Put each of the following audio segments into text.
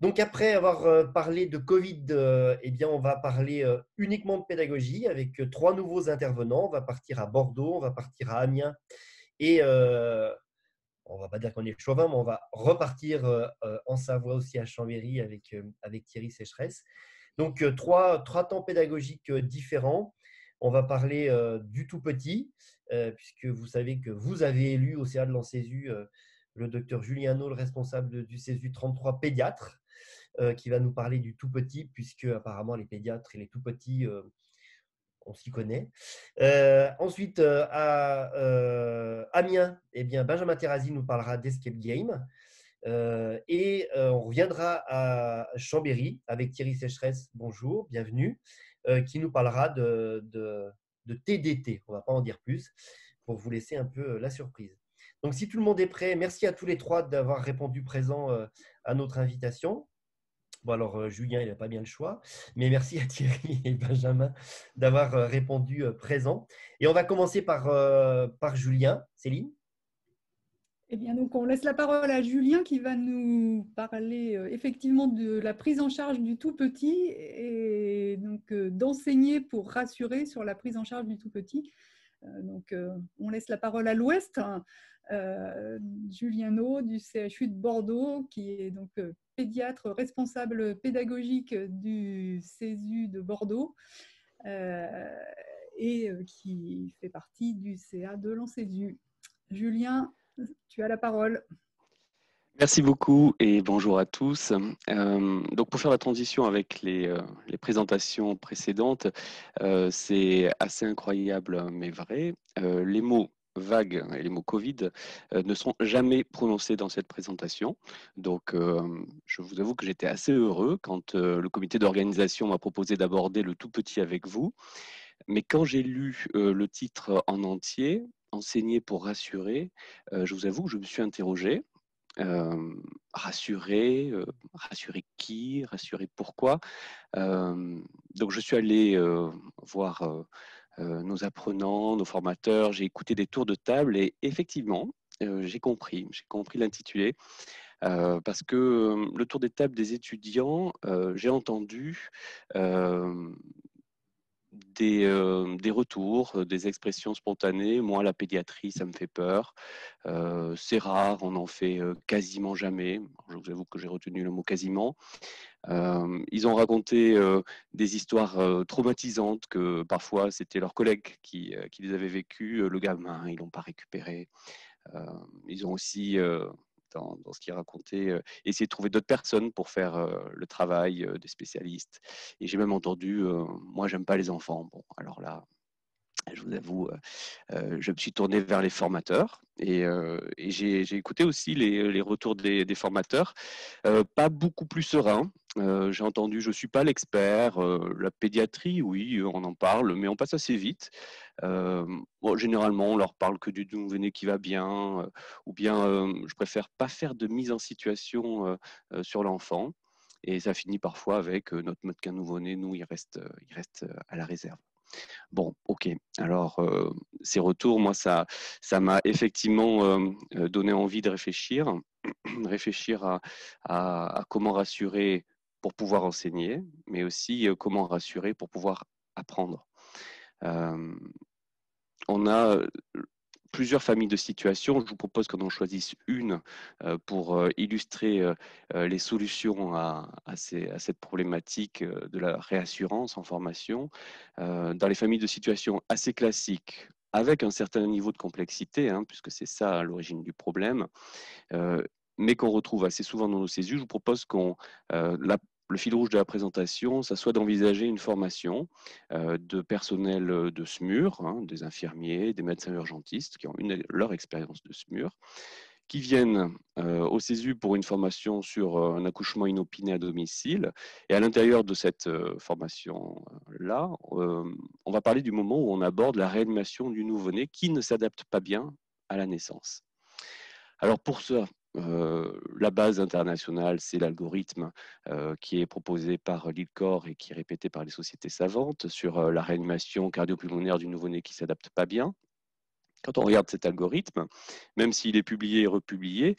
Donc, après avoir parlé de Covid, eh bien, on va parler uniquement de pédagogie avec trois nouveaux intervenants. On va partir à Bordeaux, on va partir à Amiens et on ne va pas dire qu'on est chauvin, mais on va repartir en Savoie aussi à Chambéry avec Thierry Sécheresse. Donc, trois temps pédagogiques différents. On va parler du tout petit, puisque vous savez que vous avez élu au CA de l'Ancesu le docteur Julien No, le responsable du CESU 33 pédiatre, qui va nous parler du tout petit, puisque apparemment les pédiatres et les tout petits, on s'y connaît. Ensuite, à Amiens, eh bien, Benjamin Terrazi nous parlera d'Escape Game. On reviendra à Chambéry avec Thierry Sécheresse. Bonjour, bienvenue, qui nous parlera de TDT. On ne va pas en dire plus pour vous laisser un peu la surprise. Donc, si tout le monde est prêt, merci à tous les trois d'avoir répondu présent à notre invitation. Bon, alors, Julien, il n'a pas bien le choix, mais merci à Thierry et Benjamin d'avoir répondu présent. Et on va commencer par Julien. Céline? Eh bien, donc, on laisse la parole à Julien qui va nous parler effectivement de la prise en charge du tout petit et donc d'enseigner pour rassurer sur la prise en charge du tout petit. On laisse la parole à l'Ouest. Julien No du CHU de Bordeaux, qui est donc pédiatre responsable pédagogique du CESU de Bordeaux et qui fait partie du CA de l'Ancesu. Julien, tu as la parole. Merci beaucoup et bonjour à tous. Donc pour faire la transition avec les présentations précédentes, c'est assez incroyable mais vrai. Les mots vagues et les mots Covid ne sont jamais prononcés dans cette présentation. Donc je vous avoue que j'étais assez heureux quand le comité d'organisation m'a proposé d'aborder le tout petit avec vous. Mais quand j'ai lu le titre en entier, Enseigner pour rassurer, je vous avoue que je me suis interrogé. Rassurer, rassurer qui, rassurer pourquoi. Donc je suis allé voir nos apprenants, nos formateurs, j'ai écouté des tours de table et effectivement, j'ai compris l'intitulé parce que le tour des tables des étudiants, j'ai entendu des retours, des expressions spontanées. Moi, la pédiatrie, ça me fait peur. C'est rare, on en fait quasiment jamais. Je vous avoue que j'ai retenu le mot quasiment. Ils ont raconté des histoires traumatisantes que parfois c'était leurs collègues qui les avaient vécues. Le gamin, ils l'ont pas récupéré. Ils ont aussi dans ce qu'il racontait, essayer de trouver d'autres personnes pour faire le travail des spécialistes. Et j'ai même entendu, moi, j'aime pas les enfants. Bon, alors là, je vous avoue, je me suis tourné vers les formateurs et j'ai écouté aussi les retours des formateurs, pas beaucoup plus sereins. J'ai entendu, je ne suis pas l'expert, la pédiatrie, oui, on en parle, mais on passe assez vite. Bon, généralement, on leur parle que du nouveau-né qui va bien, ou bien je préfère pas faire de mise en situation sur l'enfant. Et ça finit parfois avec notre mode qu'un nouveau-né, nous, il reste à la réserve. Bon, ok. Alors, ces retours, moi, ça m'a effectivement donné envie de réfléchir, réfléchir à comment rassurer pour pouvoir enseigner, mais aussi comment rassurer pour pouvoir apprendre. On a plusieurs familles de situations. Je vous propose qu'on en choisisse une pour illustrer les solutions à cette problématique de la réassurance en formation. Dans les familles de situations assez classiques, avec un certain niveau de complexité, hein, puisque c'est ça à l'origine du problème, mais qu'on retrouve assez souvent dans nos CESU, je vous propose le fil rouge de la présentation, ça soit d'envisager une formation de personnel de SMUR, hein, des infirmiers, des médecins urgentistes qui ont leur expérience de SMUR, qui viennent au CESU pour une formation sur un accouchement inopiné à domicile. Et à l'intérieur de cette formation-là, on va parler du moment où on aborde la réanimation du nouveau-né qui ne s'adapte pas bien à la naissance. Alors pour ça, la base internationale, c'est l'algorithme qui est proposé par l'ILCOR et qui est répété par les sociétés savantes sur la réanimation cardio-pulmonaire du nouveau-né qui ne s'adapte pas bien. Quand on regarde cet algorithme, même s'il est publié et republié,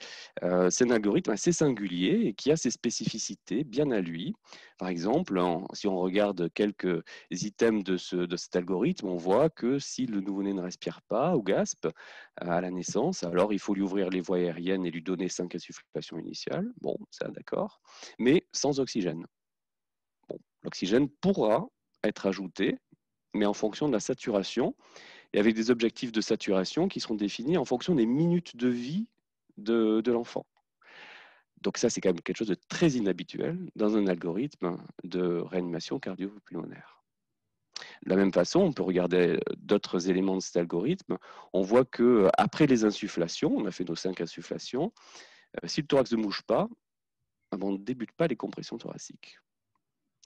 c'est un algorithme assez singulier et qui a ses spécificités bien à lui. Par exemple, si on regarde quelques items de cet algorithme, on voit que si le nouveau-né ne respire pas ou gaspe à la naissance, alors il faut lui ouvrir les voies aériennes et lui donner 5 insufflations initiales. Bon, ça d'accord, mais sans oxygène. Bon, l'oxygène pourra être ajouté, mais en fonction de la saturation et avec des objectifs de saturation qui seront définis en fonction des minutes de vie de l'enfant. Donc ça, c'est quand même quelque chose de très inhabituel dans un algorithme de réanimation cardio-pulmonaire. De la même façon, on peut regarder d'autres éléments de cet algorithme. On voit qu'après les insufflations, on a fait nos 5 insufflations, si le thorax ne bouge pas, on ne débute pas les compressions thoraciques.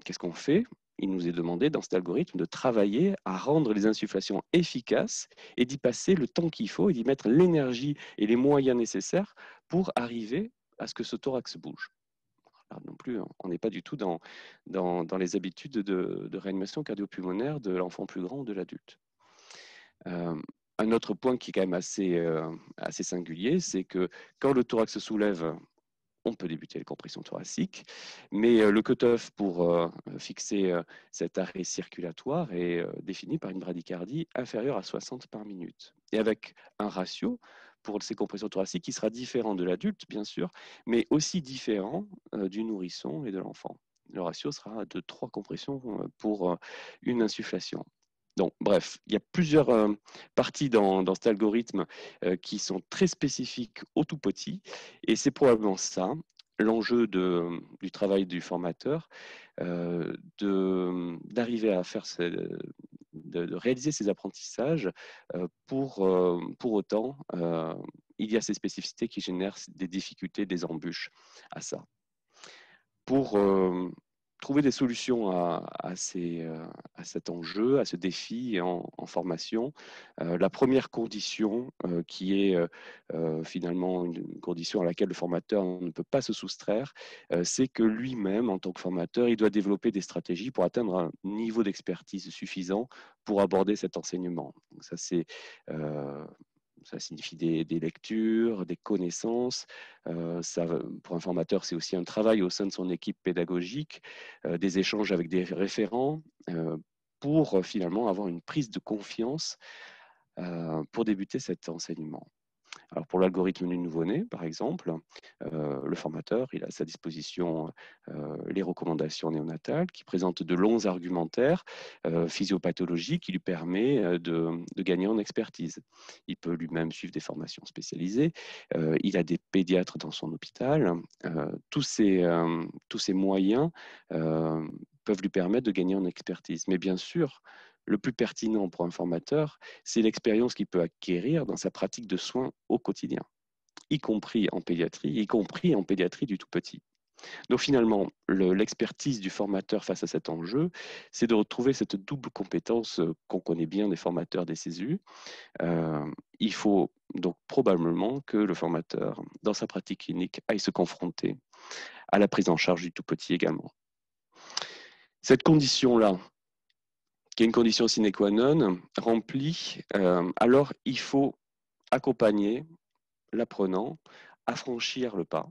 Qu'est-ce qu'on fait? Il nous est demandé dans cet algorithme de travailler à rendre les insufflations efficaces et d'y passer le temps qu'il faut et d'y mettre l'énergie et les moyens nécessaires pour arriver à ce que ce thorax bouge. Alors non plus, on n'est pas du tout dans les habitudes de réanimation cardio-pulmonaire de l'enfant plus grand ou de l'adulte. Un autre point qui est quand même assez singulier, c'est que quand le thorax se soulève, on peut débuter les compressions thoraciques, mais le cutoff pour fixer cet arrêt circulatoire est défini par une bradycardie inférieure à 60 par minute. Et avec un ratio pour ces compressions thoraciques qui sera différent de l'adulte, bien sûr, mais aussi différent du nourrisson et de l'enfant. Le ratio sera de 3 compressions pour une insufflation. Donc, bref, il y a plusieurs parties dans cet algorithme qui sont très spécifiques au tout petit, et c'est probablement ça l'enjeu du travail du formateur, d'arriver à faire de réaliser ces apprentissages. Pour autant, il y a ces spécificités qui génèrent des difficultés, des embûches à ça. Pour trouver des solutions à cet enjeu, à ce défi en formation. La première condition, qui est finalement une condition à laquelle le formateur ne peut pas se soustraire, c'est que lui-même, en tant que formateur, il doit développer des stratégies pour atteindre un niveau d'expertise suffisant pour aborder cet enseignement. Donc ça, ça signifie des lectures, des connaissances. Pour un formateur, c'est aussi un travail au sein de son équipe pédagogique, des échanges avec des référents pour finalement avoir une prise de confiance pour débuter cet enseignement. Alors pour l'algorithme du nouveau-né, par exemple, le formateur, il a à sa disposition les recommandations néonatales qui présentent de longs argumentaires physiopathologiques qui lui permet de gagner en expertise. Il peut lui-même suivre des formations spécialisées. Il a des pédiatres dans son hôpital. Tous ces moyens peuvent lui permettre de gagner en expertise. Mais bien sûr, le plus pertinent pour un formateur, c'est l'expérience qu'il peut acquérir dans sa pratique de soins au quotidien, y compris en pédiatrie du tout petit. Donc finalement, l'expertise du formateur face à cet enjeu, c'est de retrouver cette double compétence qu'on connaît bien des formateurs des CESU. Il faut donc probablement que le formateur, dans sa pratique clinique, aille se confronter à la prise en charge du tout petit également. Cette condition-là, qui est une condition sine qua non, remplie, alors il faut accompagner l'apprenant à franchir le pas.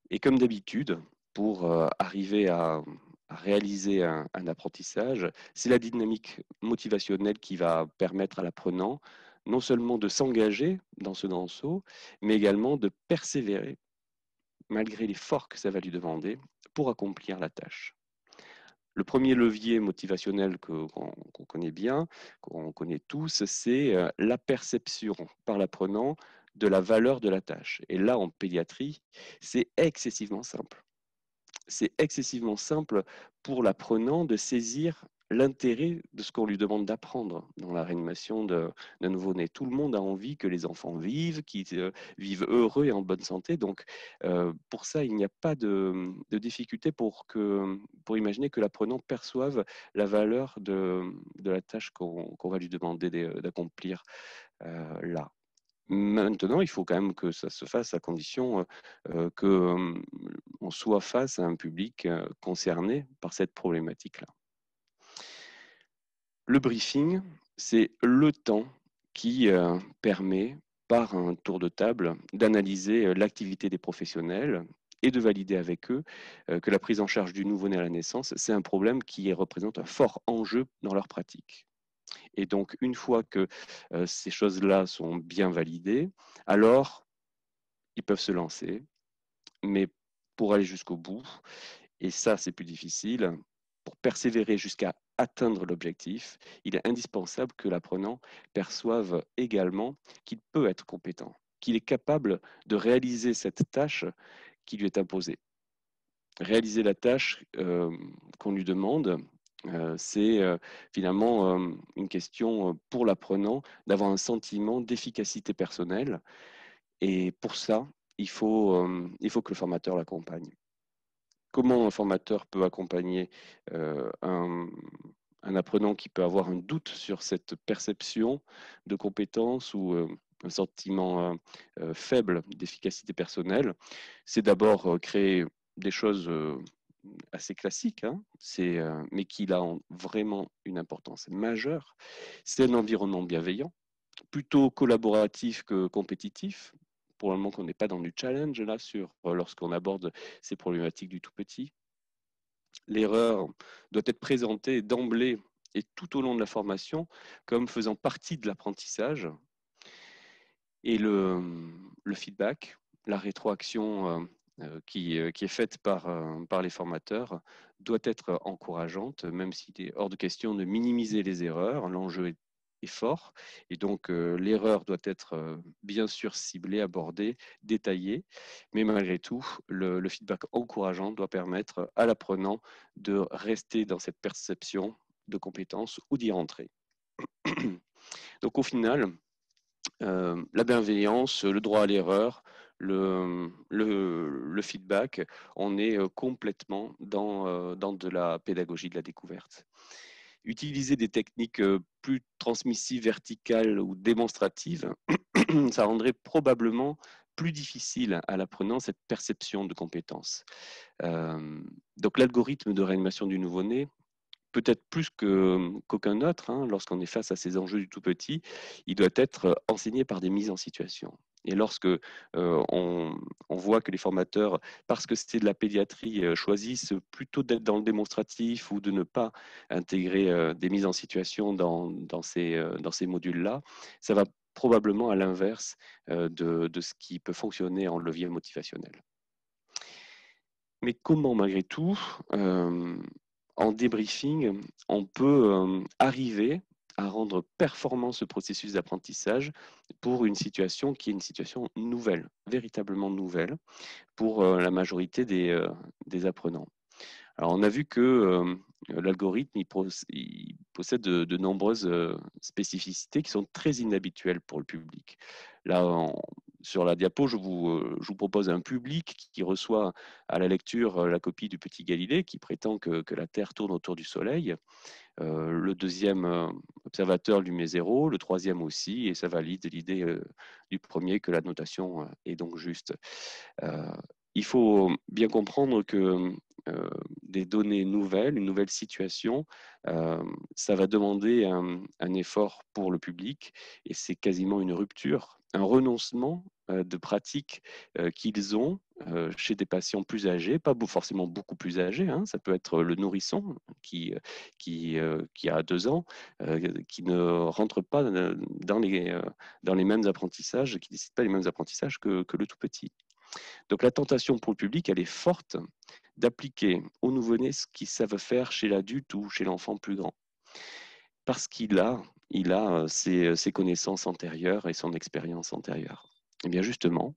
Et comme d'habitude, pour arriver à réaliser un apprentissage, c'est la dynamique motivationnelle qui va permettre à l'apprenant non seulement de s'engager dans ce grand saut, mais également de persévérer, malgré l'effort que ça va lui demander, pour accomplir la tâche. Le premier levier motivationnel qu'on connaît bien, qu'on connaît tous, c'est la perception par l'apprenant de la valeur de la tâche. Et là, en pédiatrie, c'est excessivement simple. C'est excessivement simple pour l'apprenant de saisir l'intérêt de ce qu'on lui demande d'apprendre dans la réanimation d'un nouveau-né. Tout le monde a envie que les enfants vivent, qu'ils vivent heureux et en bonne santé. Donc, pour ça, il n'y a pas de difficulté pour imaginer que l'apprenant perçoive la valeur de la tâche qu'on va lui demander d'accomplir là. Maintenant, il faut quand même que ça se fasse à condition qu'on soit face à un public concerné par cette problématique-là. Le briefing, c'est le temps qui permet, par un tour de table, d'analyser l'activité des professionnels et de valider avec eux que la prise en charge du nouveau-né à la naissance, c'est un problème qui représente un fort enjeu dans leur pratique. Et donc, une fois que ces choses-là sont bien validées, alors ils peuvent se lancer, mais pour aller jusqu'au bout, et ça c'est plus difficile, pour persévérer jusqu'à atteindre l'objectif, il est indispensable que l'apprenant perçoive également qu'il peut être compétent, qu'il est capable de réaliser cette tâche qui lui est imposée. Réaliser la tâche qu'on lui demande, c'est finalement une question pour l'apprenant d'avoir un sentiment d'efficacité personnelle. Et pour ça, il faut que le formateur l'accompagne. Comment un formateur peut accompagner un apprenant qui peut avoir un doute sur cette perception de compétence ou un sentiment faible d'efficacité personnelle? C'est d'abord créer des choses assez classiques, hein, mais qui ont vraiment une importance majeure. C'est un environnement bienveillant, plutôt collaboratif que compétitif. Pour le moment qu'on n'est pas dans du challenge là lorsqu'on aborde ces problématiques du tout petit. L'erreur doit être présentée d'emblée et tout au long de la formation comme faisant partie de l'apprentissage. Et le feedback, la rétroaction qui est faite par les formateurs doit être encourageante, même s'il est hors de question de minimiser les erreurs. L'enjeu est fort et donc l'erreur doit être bien sûr ciblée, abordée, détaillée, mais malgré tout, le feedback encourageant doit permettre à l'apprenant de rester dans cette perception de compétence ou d'y rentrer. Donc au final, la bienveillance, le droit à l'erreur, le feedback, on est complètement dans de la pédagogie de la découverte. Utiliser des techniques plus transmissives, verticales ou démonstratives, ça rendrait probablement plus difficile à l'apprenant cette perception de compétence. Donc l'algorithme de réanimation du nouveau-né, peut-être plus qu'aucun autre, hein, lorsqu'on est face à ces enjeux du tout petit, il doit être enseigné par des mises en situation. Et lorsque on voit que les formateurs, parce que c'est de la pédiatrie, choisissent plutôt d'être dans le démonstratif ou de ne pas intégrer des mises en situation dans ces modules-là, ça va probablement à l'inverse de ce qui peut fonctionner en levier motivationnel. Mais comment, malgré tout, en débriefing, on peut arriver à rendre performant ce processus d'apprentissage pour une situation qui est une situation nouvelle, véritablement nouvelle, pour la majorité des apprenants. Alors, on a vu que l'algorithme il possède de nombreuses spécificités qui sont très inhabituelles pour le public. Là, sur la diapo, je vous propose un public qui reçoit à la lecture la copie du Petit Galilée, qui prétend que la Terre tourne autour du Soleil. Le deuxième observateur lui met 0, le troisième aussi, et ça valide l'idée du premier que la notation est donc juste. Il faut bien comprendre que des données nouvelles, une nouvelle situation, ça va demander un effort pour le public et c'est quasiment une rupture, un renoncement de pratiques qu'ils ont chez des patients plus âgés, pas forcément beaucoup plus âgés, hein, ça peut être le nourrisson qui a 2 ans, qui ne rentre pas dans les mêmes apprentissages, qui ne décide pas les mêmes apprentissages que le tout petit. Donc la tentation pour le public, elle est forte d'appliquer au nouveau-né ce qu'ils savent faire chez l'adulte ou chez l'enfant plus grand. Parce qu'il a ses connaissances antérieures et son expérience antérieure. Et bien justement,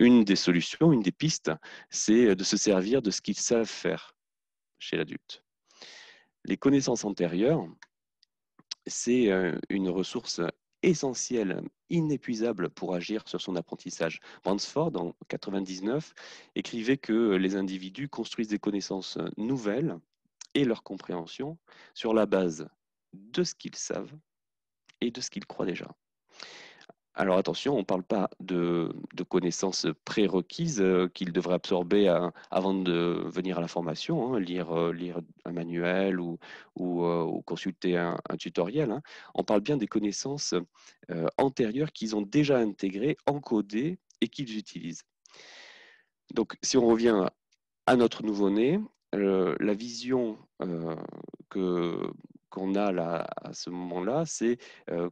une des solutions, une des pistes, c'est de se servir de ce qu'ils savent faire chez l'adulte. Les connaissances antérieures, c'est une ressource essentielle, inépuisable pour agir sur son apprentissage. Bransford, en 1999, écrivait que les individus construisent des connaissances nouvelles et leur compréhension sur la base de ce qu'ils savent et de ce qu'ils croient déjà. Alors attention, on ne parle pas de connaissances prérequises qu'il devrait absorber avant de venir à la formation, hein, lire un manuel ou consulter un tutoriel, hein. On parle bien des connaissances antérieures qu'ils ont déjà intégrées, encodées et qu'ils utilisent. Donc si on revient à notre nouveau-né, la vision qu'on a là, à ce moment-là, c'est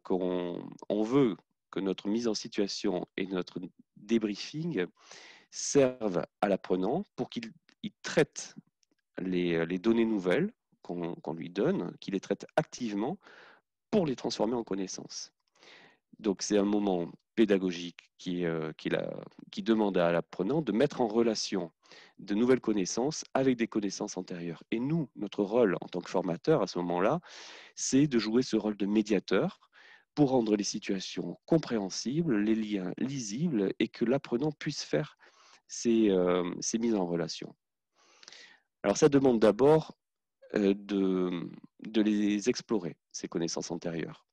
qu'on veut que notre mise en situation et notre débriefing servent à l'apprenant pour qu'il traite les données nouvelles qu'on lui donne, qu'il les traite activement pour les transformer en connaissances. Donc c'est un moment pédagogique qui demande à l'apprenant de mettre en relation de nouvelles connaissances avec des connaissances antérieures. Et nous, notre rôle en tant que formateur à ce moment-là, c'est de jouer ce rôle de médiateur pour rendre les situations compréhensibles, les liens lisibles et que l'apprenant puisse faire ces mises en relation. Alors ça demande d'abord de les explorer, ces connaissances antérieures,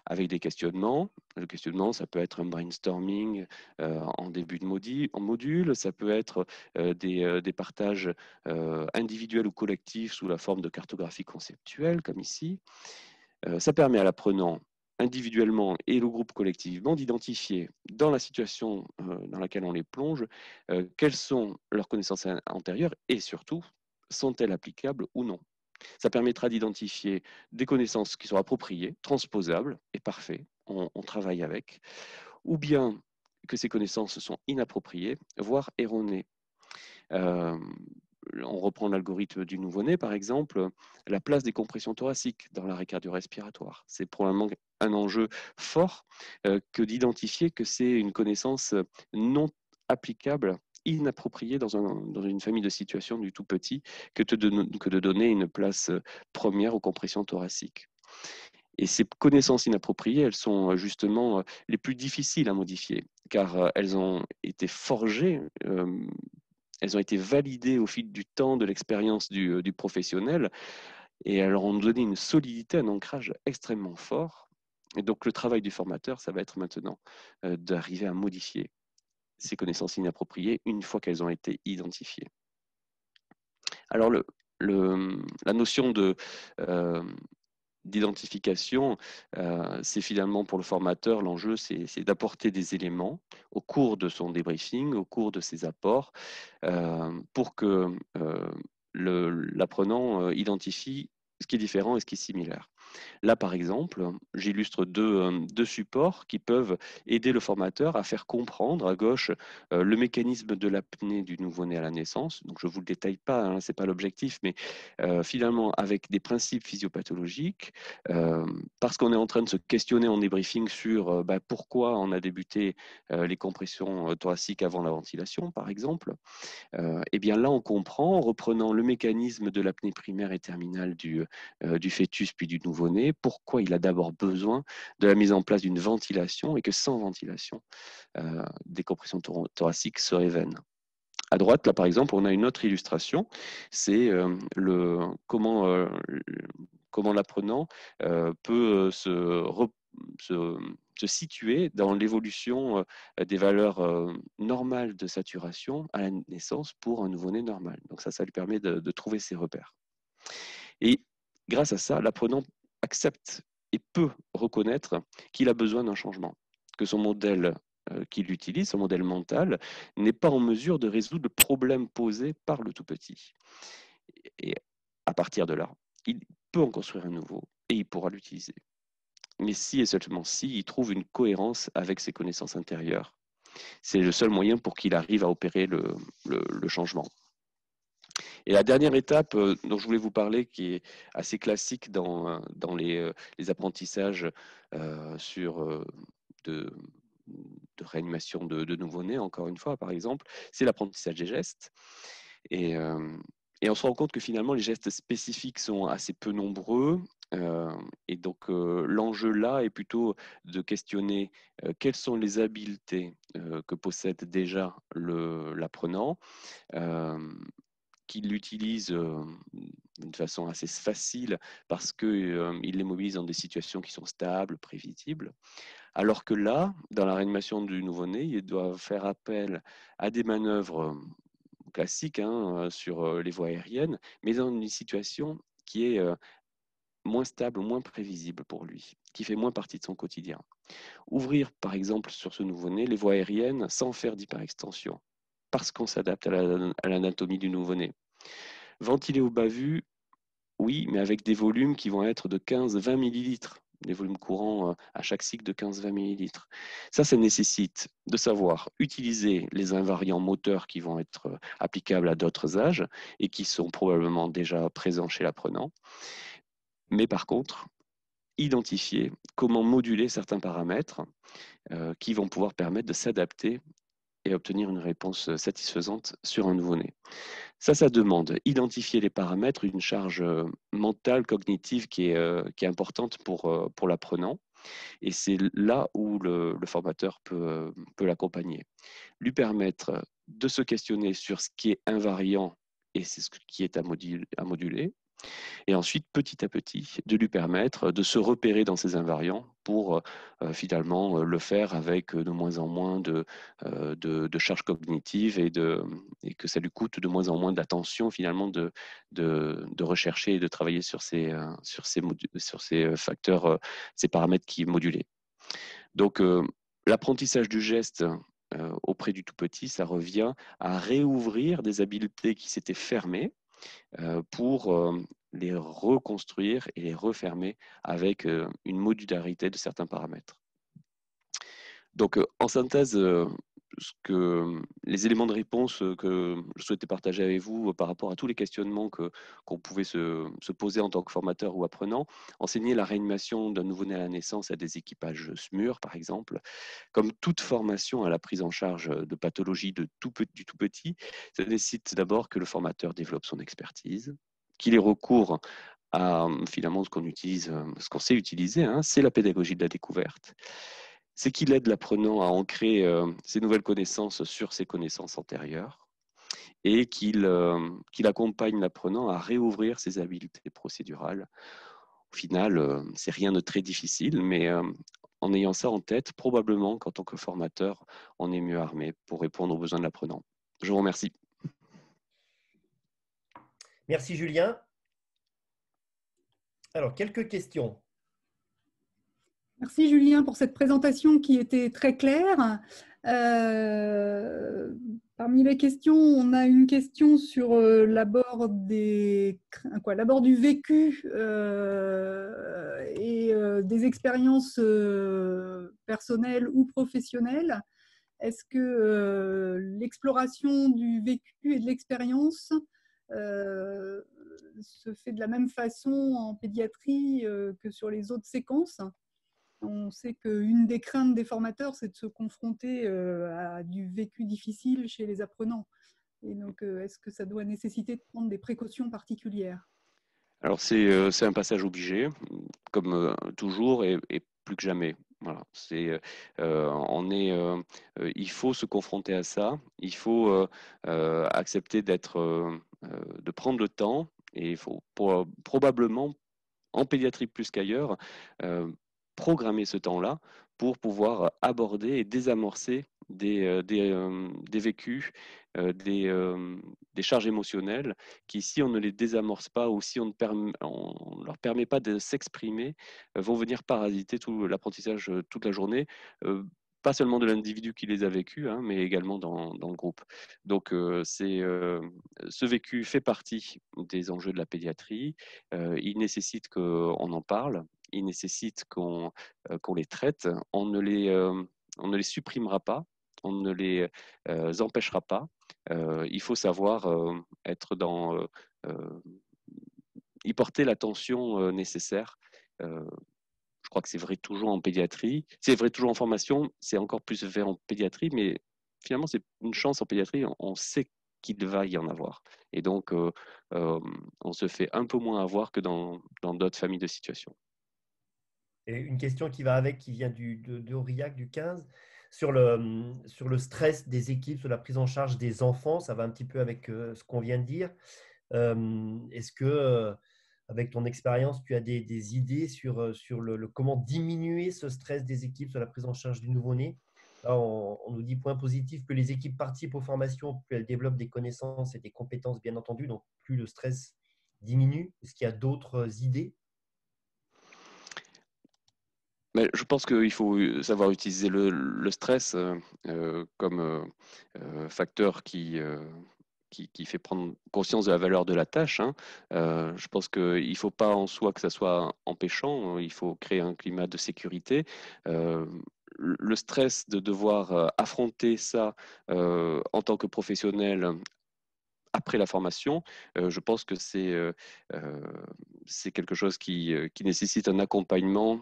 avec des questionnements. Le questionnement, ça peut être un brainstorming en début de module, ça peut être des partages individuels ou collectifs sous la forme de cartographie conceptuelle, comme ici. Ça permet à l'apprenant individuellement et le groupe collectivement d'identifier dans la situation dans laquelle on les plonge quelles sont leurs connaissances antérieures et surtout, sont-elles applicables ou non. Ça permettra d'identifier des connaissances qui sont appropriées, transposables et parfaites, on travaille avec, ou bien que ces connaissances sont inappropriées, voire erronées. Euh, on reprend l'algorithme du nouveau-né, par exemple, la place des compressions thoraciques dans l'arrêt cardio-respiratoire. C'est probablement un enjeu fort que d'identifier que c'est une connaissance non applicable, inappropriée dans une famille de situations du tout petit, que de donner une place première aux compressions thoraciques. Et ces connaissances inappropriées, elles sont justement les plus difficiles à modifier, car elles ont été forgées, elles ont été validées au fil du temps, de l'expérience du professionnel, et elles leur ont donné une solidité, un ancrage extrêmement fort. Et donc le travail du formateur, ça va être maintenant d'arriver à modifier ces connaissances inappropriées une fois qu'elles ont été identifiées. Alors la notion d'identification, c'est finalement pour le formateur, l'enjeu, c'est d'apporter des éléments au cours de son débriefing, au cours de ses apports, pour que l'apprenant identifie ce qui est différent et ce qui est similaire. Là, par exemple, j'illustre deux supports qui peuvent aider le formateur à faire comprendre à gauche le mécanisme de l'apnée du nouveau-né à la naissance. Donc, je ne vous le détaille pas, hein, ce n'est pas l'objectif, mais finalement, avec des principes physiopathologiques, parce qu'on est en train de se questionner en débriefing sur pourquoi on a débuté les compressions thoraciques avant la ventilation, par exemple. Eh bien là, on comprend, en reprenant le mécanisme de l'apnée primaire et terminale du fœtus puis du nouveau-né, pourquoi il a d'abord besoin de la mise en place d'une ventilation et que sans ventilation, des compressions thoraciques seraient vaines. À droite, là par exemple, on a une autre illustration, c'est comment l'apprenant peut se situer dans l'évolution des valeurs normales de saturation à la naissance pour un nouveau-né normal. Donc ça lui permet de trouver ses repères. Et grâce à ça, l'apprenant accepte et peut reconnaître qu'il a besoin d'un changement, que son modèle qu'il utilise, son modèle mental, n'est pas en mesure de résoudre le problème posé par le tout petit. Et à partir de là, il peut en construire un nouveau et il pourra l'utiliser. Mais si et seulement si il trouve une cohérence avec ses connaissances intérieures, c'est le seul moyen pour qu'il arrive à opérer le changement. Et la dernière étape dont je voulais vous parler, qui est assez classique dans les apprentissages de, de réanimation de nouveau-nés, encore une fois, par exemple, c'est l'apprentissage des gestes. Et on se rend compte que finalement, les gestes spécifiques sont assez peu nombreux. Et donc, l'enjeu là est plutôt de questionner quelles sont les habiletés que possède déjà l'apprenant, qu'il l'utilise d'une façon assez facile parce qu'il les mobilise dans des situations qui sont stables, prévisibles. Alors que là, dans la réanimation du nouveau-né, il doit faire appel à des manœuvres classiques sur les voies aériennes, mais dans une situation qui est moins stable, moins prévisible pour lui, qui fait moins partie de son quotidien. Ouvrir, par exemple, sur ce nouveau-né, les voies aériennes sans faire d'hyperextension, parce qu'on s'adapte à l'anatomie du nouveau-né. Ventiler au bas-vu, oui, mais avec des volumes qui vont être de 15-20 millilitres, des volumes courants à chaque cycle de 15-20 millilitres. Ça nécessite de savoir utiliser les invariants moteurs qui vont être applicables à d'autres âges et qui sont probablement déjà présents chez l'apprenant. Mais par contre, identifier comment moduler certains paramètres qui vont pouvoir permettre de s'adapter et obtenir une réponse satisfaisante sur un nouveau-né. Ça demande identifier les paramètres, une charge mentale, cognitive qui est importante pour l'apprenant. Et c'est là où le formateur peut l'accompagner. Lui permettre de se questionner sur ce qui est invariant et c'est ce qui est à moduler. Et ensuite, petit à petit, de lui permettre de se repérer dans ces invariants pour finalement le faire avec de moins en moins de charges cognitives et que ça lui coûte de moins en moins d'attention finalement de rechercher et de travailler sur ces facteurs, ces paramètres qui modulés. Donc, l'apprentissage du geste auprès du tout petit, ça revient à réouvrir des habiletés qui s'étaient fermées pour les reconstruire et les refermer avec une modularité de certains paramètres. Donc, en synthèse, les éléments de réponse que je souhaitais partager avec vous par rapport à tous les questionnements qu'on pouvait se poser en tant que formateur ou apprenant, enseigner la réanimation d'un nouveau-né à la naissance à des équipages SMUR, par exemple, comme toute formation à la prise en charge de pathologies du tout petit, ça nécessite d'abord que le formateur développe son expertise, qu'il ait recours à finalement ce qu'on sait utiliser, c'est la pédagogie de la découverte. C'est qu'il aide l'apprenant à ancrer ses nouvelles connaissances sur ses connaissances antérieures et qu'il accompagne l'apprenant à réouvrir ses habiletés procédurales. Au final, c'est rien de très difficile, mais en ayant ça en tête, probablement qu'en tant que formateur, on est mieux armé pour répondre aux besoins de l'apprenant. Je vous remercie. Merci Julien. Alors, quelques questions. Merci Julien pour cette présentation qui était très claire. Parmi les questions, on a une question sur l'abord du vécu et des expériences personnelles ou professionnelles. Est-ce que l'exploration du vécu et de l'expérience se fait de la même façon en pédiatrie que sur les autres séquences? On sait qu'une des craintes des formateurs, c'est de se confronter à du vécu difficile chez les apprenants. Et donc, est-ce que ça doit nécessiter de prendre des précautions particulières? Alors, c'est un passage obligé, comme toujours et plus que jamais. Voilà, il faut se confronter à ça. Il faut accepter de prendre le temps et il faut probablement, en pédiatrie plus qu'ailleurs, programmer ce temps-là pour pouvoir aborder et désamorcer des vécus, des charges émotionnelles qui, si on ne les désamorce pas ou si on ne leur permet pas de s'exprimer, vont venir parasiter tout l'apprentissage toute la journée. Pas seulement de l'individu qui les a vécus, mais également dans le groupe. Donc, ce vécu fait partie des enjeux de la pédiatrie. Il nécessite qu'on en parle, il nécessite qu'on les traite. On ne les supprimera pas, on ne les empêchera pas. Il faut savoir y porter l'attention nécessaire. Je crois que c'est vrai toujours en pédiatrie, c'est vrai toujours en formation, c'est encore plus vrai en pédiatrie, mais finalement, c'est une chance en pédiatrie, on sait qu'il va y en avoir. Et donc, on se fait un peu moins avoir que dans d'autres familles de situations. Et une question qui va avec, qui vient de Aurillac du 15. sur le stress des équipes, sur la prise en charge des enfants. Ça va un petit peu avec ce qu'on vient de dire. Est-ce que, avec ton expérience, tu as des idées sur le comment diminuer ce stress des équipes sur la prise en charge du nouveau-né? Là, on nous dit point positif, plus les équipes participent aux formations, plus elles développent des connaissances et des compétences, bien entendu, donc plus le stress diminue. Est-ce qu'il y a d'autres idées? Mais je pense qu'il faut savoir utiliser le stress comme facteur qui fait prendre conscience de la valeur de la tâche. Hein. Je pense qu'il ne faut pas en soi que ça soit empêchant, il faut créer un climat de sécurité. Le stress de devoir affronter ça en tant que professionnel après la formation, je pense que c'est quelque chose qui nécessite un accompagnement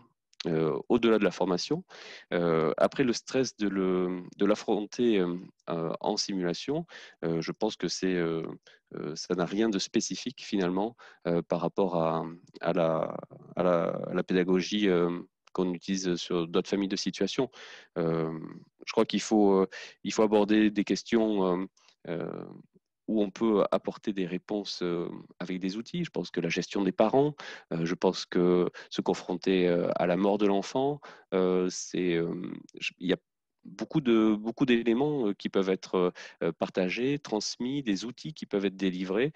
au-delà de la formation. Après, le stress de l'affronter en simulation, je pense que ça n'a rien de spécifique finalement par rapport à la pédagogie qu'on utilise sur d'autres familles de situations. Je crois qu'il faut aborder des questions où on peut apporter des réponses avec des outils. Je pense que la gestion des parents, je pense que se confronter à la mort de l'enfant, il y a beaucoup d'éléments qui peuvent être partagés, transmis, des outils qui peuvent être délivrés.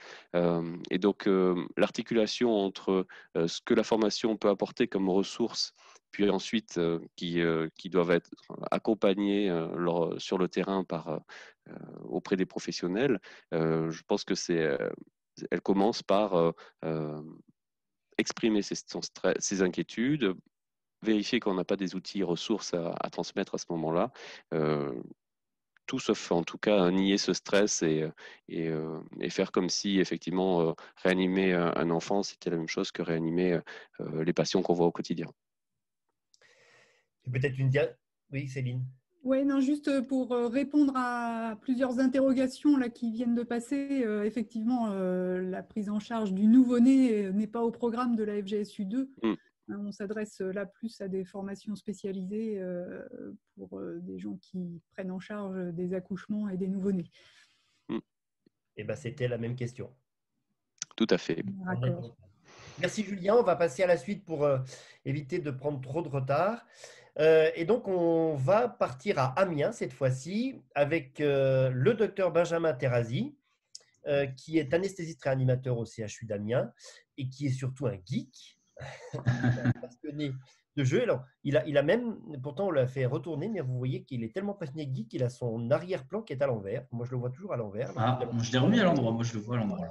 Et donc, l'articulation entre ce que la formation peut apporter comme ressources, puis ensuite qui doivent être accompagnés sur le terrain auprès des professionnels, je pense que elle commence par exprimer ses inquiétudes, vérifier qu'on n'a pas des outils et ressources à transmettre à ce moment-là. Tout sauf en tout cas nier ce stress et faire comme si effectivement réanimer un enfant, c'était la même chose que réanimer les patients qu'on voit au quotidien. C'est peut-être Oui, Céline. Oui, non, juste pour répondre à plusieurs interrogations là, qui viennent de passer, effectivement, la prise en charge du nouveau-né n'est pas au programme de la FGSU2. On s'adresse là plus à des formations spécialisées pour des gens qui prennent en charge des accouchements et des nouveau-nés. Eh ben, c'était la même question. Tout à fait. D'accord. Merci Julien, on va passer à la suite pour éviter de prendre trop de retard. Et donc, on va partir à Amiens cette fois-ci avec le docteur Benjamin Terrazi, qui est anesthésiste réanimateur au CHU d'Amiens et qui est surtout un geek, un passionné de jeu. Alors, il a même, pourtant on l'a fait retourner, mais vous voyez qu'il est tellement passionné de geek qu'il a son arrière-plan qui est à l'envers. Moi, je le vois toujours à l'envers. Ah, moi, je l'ai remis à l'endroit. Moi, je le vois à l'endroit.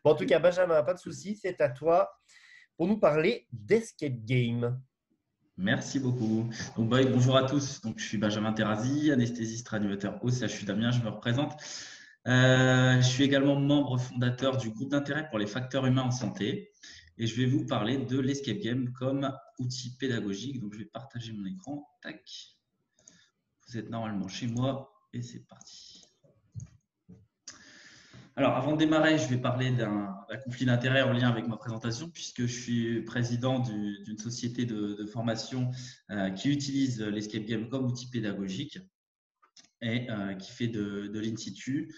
Bon, en tout cas, Benjamin, pas de souci, c'est à toi pour nous parler d'Escape Game. Merci beaucoup. Donc, bonjour à tous. Donc, je suis Benjamin Terrazi, anesthésiste réanimateur au CHU d'Amiens. Je me représente. Je suis également membre fondateur du groupe d'intérêt pour les facteurs humains en santé. Et je vais vous parler de l'Escape Game comme outil pédagogique. Donc, je vais partager mon écran. Tac. Vous êtes normalement chez moi et c'est parti. Alors, avant de démarrer, je vais parler d'un conflit d'intérêts en lien avec ma présentation, puisque je suis président d'une société de formation qui utilise l'Escape Game comme outil pédagogique et qui fait de l'in situ.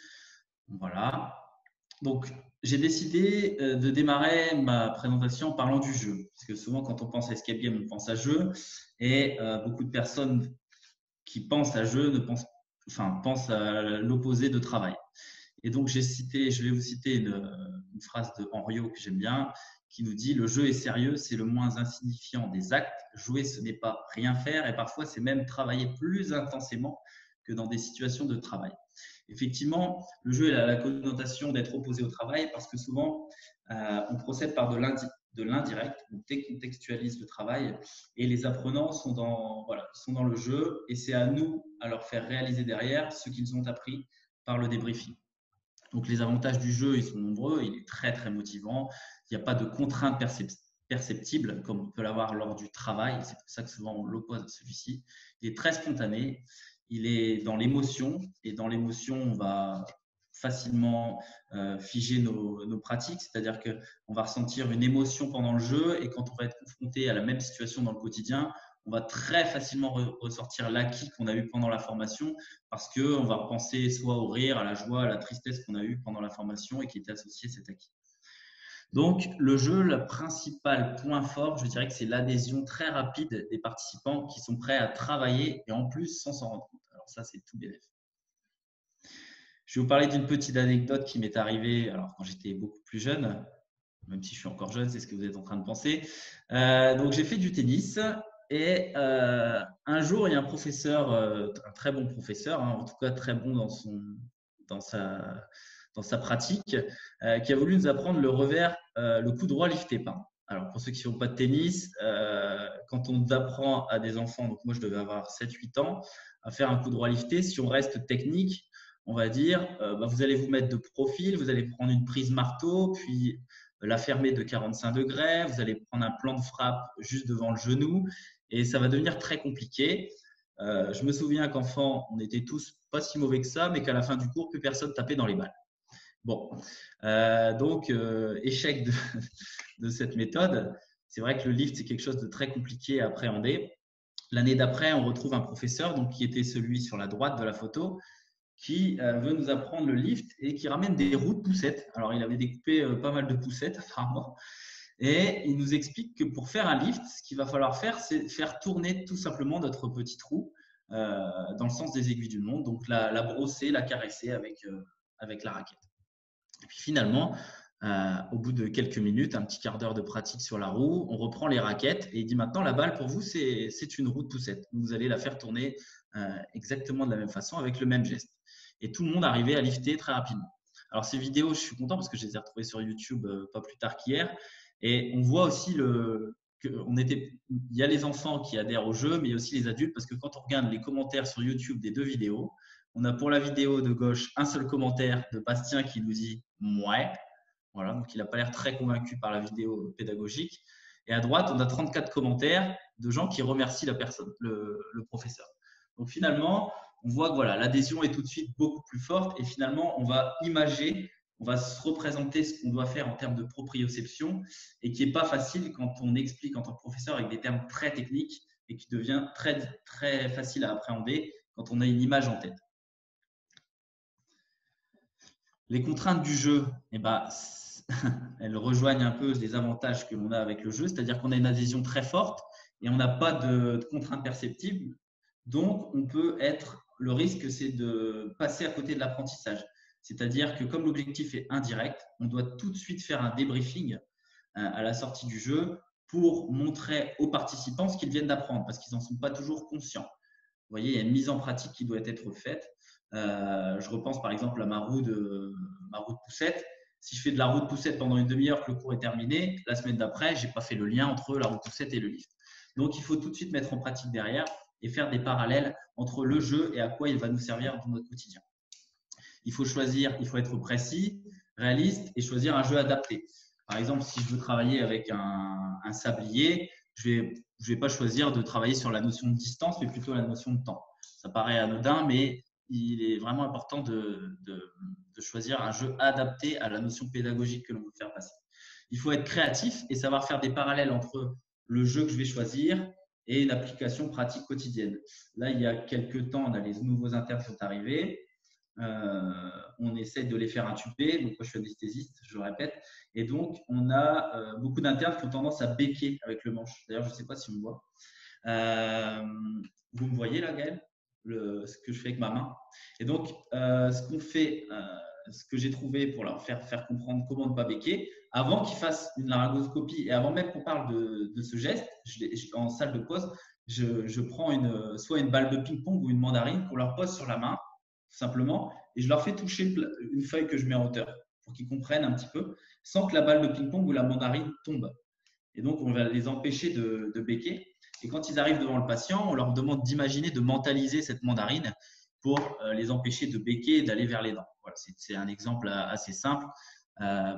Voilà. Donc, j'ai décidé de démarrer ma présentation en parlant du jeu, parce que souvent, quand on pense à Escape Game, on pense à jeu, et beaucoup de personnes qui pensent à jeu pensent à l'opposé de travail. Et donc, je vais vous citer une phrase de Henriot que j'aime bien, qui nous dit « Le jeu est sérieux, c'est le moins insignifiant des actes. Jouer, ce n'est pas rien faire et parfois, c'est même travailler plus intensément que dans des situations de travail. » Effectivement, le jeu a la connotation d'être opposé au travail parce que souvent, on procède par de l'indirect, on décontextualise le travail et les apprenants sont dans le jeu et c'est à nous à leur faire réaliser derrière ce qu'ils ont appris par le débriefing. Donc, les avantages du jeu, ils sont nombreux. Il est très, très motivant. Il n'y a pas de contraintes perceptibles comme on peut l'avoir lors du travail. C'est pour ça que souvent, on l'oppose à celui-ci. Il est très spontané. Il est dans l'émotion. Et dans l'émotion, on va facilement figer nos pratiques. C'est-à-dire qu'on va ressentir une émotion pendant le jeu. Et quand on va être confronté à la même situation dans le quotidien, on va très facilement ressortir l'acquis qu'on a eu pendant la formation parce qu'on va repenser soit au rire, à la joie, à la tristesse qu'on a eu pendant la formation et qui était associé à cet acquis. Donc, le jeu, le principal point fort, je dirais que c'est l'adhésion très rapide des participants qui sont prêts à travailler et en plus sans s'en rendre compte. Alors ça, c'est tout bénef. Je vais vous parler d'une petite anecdote qui m'est arrivée quand j'étais beaucoup plus jeune, même si je suis encore jeune, c'est ce que vous êtes en train de penser. Donc, j'ai fait du tennis et un jour, il y a un professeur, un très bon professeur, en tout cas très bon dans sa pratique, qui a voulu nous apprendre le revers, le coup droit lifté pas. Alors, pour ceux qui ne font pas de tennis, quand on apprend à des enfants, donc moi je devais avoir 7-8 ans, à faire un coup droit lifté, si on reste technique, on va dire, vous allez vous mettre de profil, vous allez prendre une prise marteau, puis la fermer de 45 degrés, vous allez prendre un plan de frappe juste devant le genou et ça va devenir très compliqué. Je me souviens qu'enfant, on était tous pas si mauvais que ça, mais qu'à la fin du cours, plus personne tapait dans les balles. Bon, donc échec de cette méthode. C'est vrai que le lift, c'est quelque chose de très compliqué à appréhender. L'année d'après, on retrouve un professeur, donc qui était celui sur la droite de la photo, qui veut nous apprendre le lift et qui ramène des roues de poussettes. Alors, il avait découpé pas mal de poussettes apparemment. Et il nous explique que pour faire un lift, ce qu'il va falloir faire, c'est faire tourner tout simplement notre petite roue dans le sens des aiguilles d'une montre. Donc, la brosser, la caresser avec la raquette. Et puis finalement, au bout de quelques minutes, un petit quart d'heure de pratique sur la roue, on reprend les raquettes et il dit maintenant, la balle pour vous, c'est une roue de poussette. Vous allez la faire tourner exactement de la même façon avec le même geste. Et tout le monde arrivait à lifter très rapidement. Alors ces vidéos, je suis content parce que je les ai retrouvées sur YouTube pas plus tard qu'hier. Et on voit aussi il y a les enfants qui adhèrent au jeu, mais il y a aussi les adultes parce que quand on regarde les commentaires sur YouTube des deux vidéos, on a pour la vidéo de gauche un seul commentaire de Bastien qui nous dit « ouais ». Voilà, donc il n'a pas l'air très convaincu par la vidéo pédagogique. Et à droite, on a 34 commentaires de gens qui remercient la personne, le professeur. Donc finalement, on voit que voilà, l'adhésion est tout de suite beaucoup plus forte et finalement, on va imager, on va se représenter ce qu'on doit faire en termes de proprioception et qui n'est pas facile quand on explique en tant que professeur avec des termes très techniques et qui devient très, très facile à appréhender quand on a une image en tête. Les contraintes du jeu, elles rejoignent un peu les avantages que l'on a avec le jeu, c'est-à-dire qu'on a une adhésion très forte et on n'a pas de contraintes perceptibles. Donc, le risque, c'est de passer à côté de l'apprentissage. C'est-à-dire que comme l'objectif est indirect, on doit tout de suite faire un débriefing à la sortie du jeu pour montrer aux participants ce qu'ils viennent d'apprendre parce qu'ils n'en sont pas toujours conscients. Vous voyez, il y a une mise en pratique qui doit être faite. Je repense par exemple à ma roue de poussette. Si je fais de la roue de poussette pendant une demi-heure que le cours est terminé, la semaine d'après, je n'ai pas fait le lien entre la roue de poussette et le lift. Donc, il faut tout de suite mettre en pratique derrière et faire des parallèles entre le jeu et à quoi il va nous servir dans notre quotidien. Il faut être précis, réaliste et choisir un jeu adapté. Par exemple, si je veux travailler avec un sablier, je vais pas choisir de travailler sur la notion de distance, mais plutôt la notion de temps. Ça paraît anodin, mais il est vraiment important de choisir un jeu adapté à la notion pédagogique que l'on veut faire passer. Il faut être créatif et savoir faire des parallèles entre le jeu que je vais choisir et une application pratique quotidienne. Là, il y a quelques temps, on a les nouveaux internes qui sont arrivés. On essaie de les faire intuber. Donc, moi, je suis anesthésiste, je le répète. Et donc, on a beaucoup d'internes qui ont tendance à béquer avec le manche. D'ailleurs, je ne sais pas si on me voit. Vous me voyez là, Gaël, ce que je fais avec ma main. Et donc, ce qu'on fait, ce que j'ai trouvé pour leur faire comprendre comment ne pas béquer, avant qu'ils fassent une laryngoscopie et avant même qu'on parle de ce geste, en salle de pause, je prends soit une balle de ping-pong ou une mandarine qu'on leur pose sur la main, tout simplement, et je leur fais toucher une feuille que je mets en hauteur pour qu'ils comprennent un petit peu, sans que la balle de ping-pong ou la mandarine tombe. Et donc, on va les empêcher de béquer. Et quand ils arrivent devant le patient, on leur demande d'imaginer, de mentaliser cette mandarine pour les empêcher de béquer et d'aller vers les dents. Voilà, c'est un exemple assez simple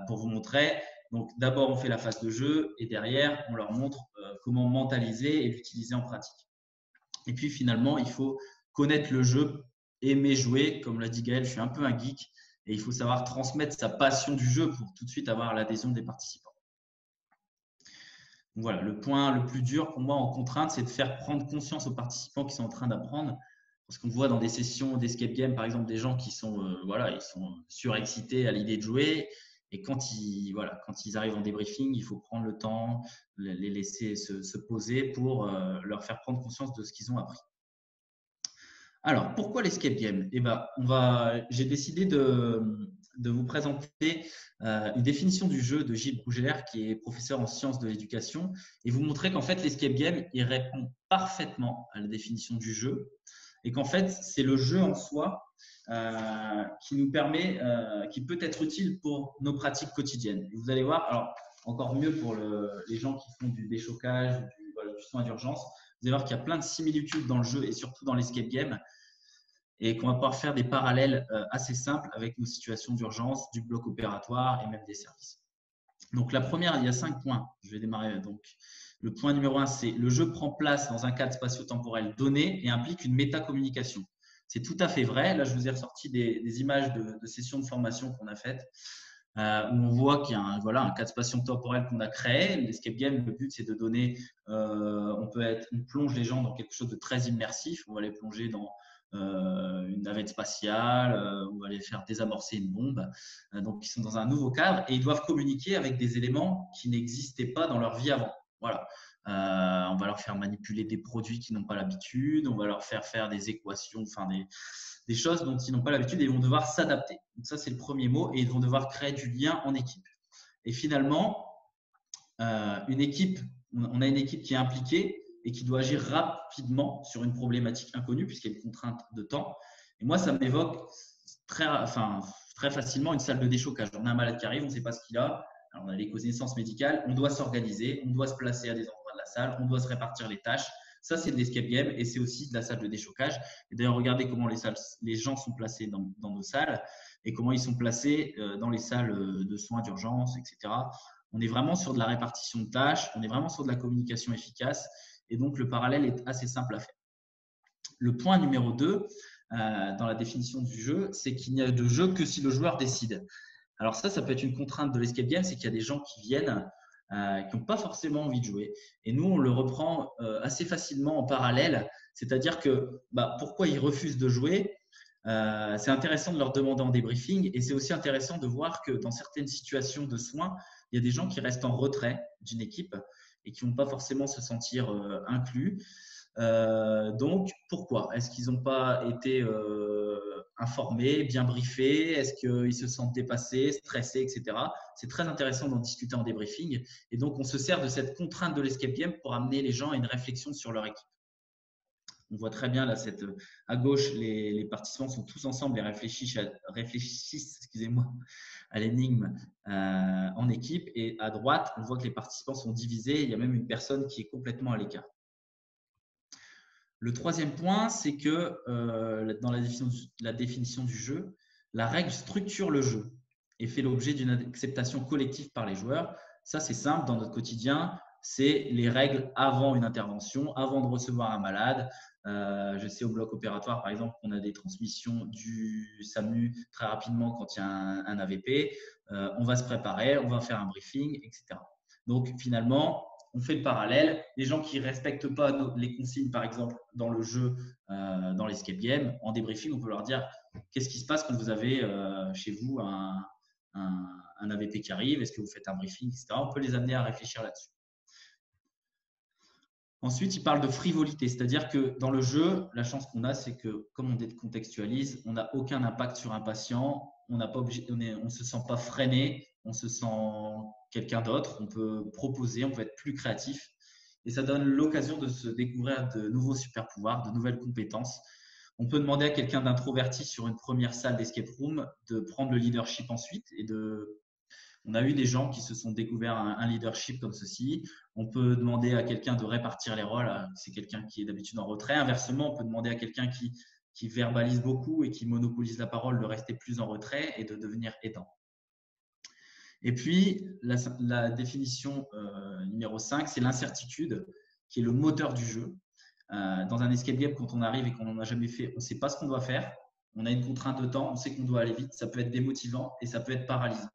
pour vous montrer. Donc, d'abord, on fait la phase de jeu et derrière, on leur montre comment mentaliser et l'utiliser en pratique. Et puis, finalement, il faut connaître le jeu, aimer jouer. Comme l'a dit Gaël, je suis un peu un geek et il faut savoir transmettre sa passion du jeu pour tout de suite avoir l'adhésion des participants. Donc voilà, le point le plus dur pour moi en contrainte, c'est de faire prendre conscience aux participants qui sont en train d'apprendre. Parce qu'on voit dans des sessions d'escape game, par exemple, des gens qui sont, ils sont surexcités à l'idée de jouer. Et quand ils arrivent en débriefing, il faut prendre le temps, les laisser se poser pour leur faire prendre conscience de ce qu'ils ont appris. Alors, pourquoi l'escape game? J'ai décidé de vous présenter une définition du jeu de Gilles Brugeler, qui est professeur en sciences de l'éducation, et vous montrer qu'en fait, l'escape game, il répond parfaitement à la définition du jeu, et qu'en fait, c'est le jeu en soi qui nous permet, qui peut être utile pour nos pratiques quotidiennes. Et vous allez voir, alors encore mieux pour les gens qui font du déchocage, du soin d'urgence, vous allez voir qu'il y a plein de similitudes dans le jeu et surtout dans l'escape game, et qu'on va pouvoir faire des parallèles assez simples avec nos situations d'urgence, du bloc opératoire et même des services. Donc la première, il y a 5 points. Je vais démarrer. Donc le point numéro 1, c'est le jeu prend place dans un cadre spatio-temporel donné et implique une métacommunication. C'est tout à fait vrai. Là, je vous ai ressorti des images de sessions de formation qu'on a faites, où on voit qu'il y a un cadre spatio-temporel qu'on a créé. L'escape game, le but, c'est de donner, on plonge les gens dans quelque chose de très immersif. On va les plonger dans une navette spatiale, on va les faire désamorcer une bombe. Donc, ils sont dans un nouveau cadre et ils doivent communiquer avec des éléments qui n'existaient pas dans leur vie avant. Voilà. On va leur faire manipuler des produits qu'ils n'ont pas l'habitude, on va leur faire des équations, des choses dont ils n'ont pas l'habitude et ils vont devoir s'adapter. Donc ça, c'est le premier mot et ils vont devoir créer du lien en équipe. Et finalement, on a une équipe qui est impliquée et qui doit agir rapidement sur une problématique inconnue puisqu'il y a une contrainte de temps. Et moi, ça m'évoque très facilement une salle de déchocage. On a un malade qui arrive, on ne sait pas ce qu'il a. Alors, on a les connaissances médicales, on doit s'organiser, on doit se placer à des endroits de la salle, on doit se répartir les tâches. Ça, c'est de l'escape game et c'est aussi de la salle de déchocage. Et d'ailleurs, regardez comment les gens sont placés dans nos salles et comment ils sont placés dans les salles de soins d'urgence, etc. On est vraiment sur de la répartition de tâches, on est vraiment sur de la communication efficace et donc le parallèle est assez simple à faire. Le point numéro 2 dans la définition du jeu, c'est qu'il n'y a de jeu que si le joueur décide. Alors ça peut être une contrainte de l'escape game, c'est qu'il y a des gens qui viennent qui n'ont pas forcément envie de jouer. Et nous, on le reprend assez facilement en parallèle, c'est-à-dire que pourquoi ils refusent de jouer, c'est intéressant de leur demander en débriefing et c'est aussi intéressant de voir que dans certaines situations de soins, il y a des gens qui restent en retrait d'une équipe et qui ne vont pas forcément se sentir inclus. Donc, pourquoi? Est-ce qu'ils n'ont pas été informés, bien briefés? Est-ce qu'ils se sentent dépassés, stressés, etc. C'est très intéressant d'en discuter en débriefing. Et donc, on se sert de cette contrainte de l'escape game pour amener les gens à une réflexion sur leur équipe. On voit très bien là, à gauche, les participants sont tous ensemble et réfléchissent à l'énigme en équipe. Et à droite, on voit que les participants sont divisés. Il y a même une personne qui est complètement à l'écart. Le troisième point, c'est que dans la définition du jeu, la règle structure le jeu et fait l'objet d'une acceptation collective par les joueurs. Ça, c'est simple dans notre quotidien. C'est les règles avant une intervention, avant de recevoir un malade. Je sais au bloc opératoire, par exemple, qu'on a des transmissions du SAMU très rapidement quand il y a un AVP. On va se préparer, on va faire un briefing, etc. Donc, finalement, on fait le parallèle. Les gens qui ne respectent pas les consignes, par exemple, dans le jeu, dans l'escape game, en débriefing, on peut leur dire qu'est-ce qui se passe quand vous avez chez vous un AVP qui arrive, est-ce que vous faites un briefing, etc. On peut les amener à réfléchir là-dessus. Ensuite, il parle de frivolité, c'est-à-dire que dans le jeu, la chance qu'on a, c'est que comme on décontextualise, on n'a aucun impact sur un patient, on ne se sent pas freiné, on se sent quelqu'un d'autre, on peut proposer, on peut être plus créatif et ça donne l'occasion de se découvrir de nouveaux super pouvoirs, de nouvelles compétences. On peut demander à quelqu'un d'introverti sur une première salle d'escape room de prendre le leadership ensuite on a eu des gens qui se sont découverts un leadership comme ceci. On peut demander à quelqu'un de répartir les rôles. C'est quelqu'un qui est d'habitude en retrait. Inversement, on peut demander à quelqu'un qui verbalise beaucoup et qui monopolise la parole de rester plus en retrait et de devenir aidant. Et puis, la définition numéro 5, c'est l'incertitude qui est le moteur du jeu. Dans un escape game, quand on arrive et qu'on n'en a jamais fait, on ne sait pas ce qu'on doit faire. On a une contrainte de temps, on sait qu'on doit aller vite. Ça peut être démotivant et ça peut être paralysant.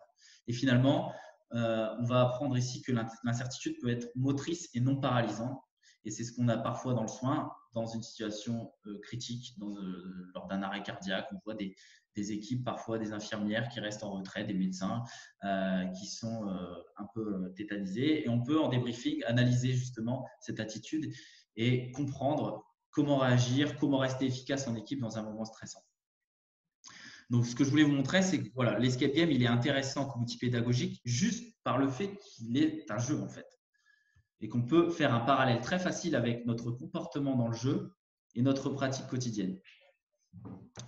Et finalement, on va apprendre ici que l'incertitude peut être motrice et non paralysante. Et c'est ce qu'on a parfois dans le soin, dans une situation critique, lors d'un arrêt cardiaque. On voit des équipes, parfois des infirmières qui restent en retrait, des médecins qui sont un peu tétanisés. Et on peut, en débriefing, analyser justement cette attitude et comprendre comment réagir, comment rester efficace en équipe dans un moment stressant. Donc, ce que je voulais vous montrer, c'est que voilà, l'escape game, il est intéressant comme outil pédagogique juste par le fait qu'il est un jeu en fait. Et qu'on peut faire un parallèle très facile avec notre comportement dans le jeu et notre pratique quotidienne.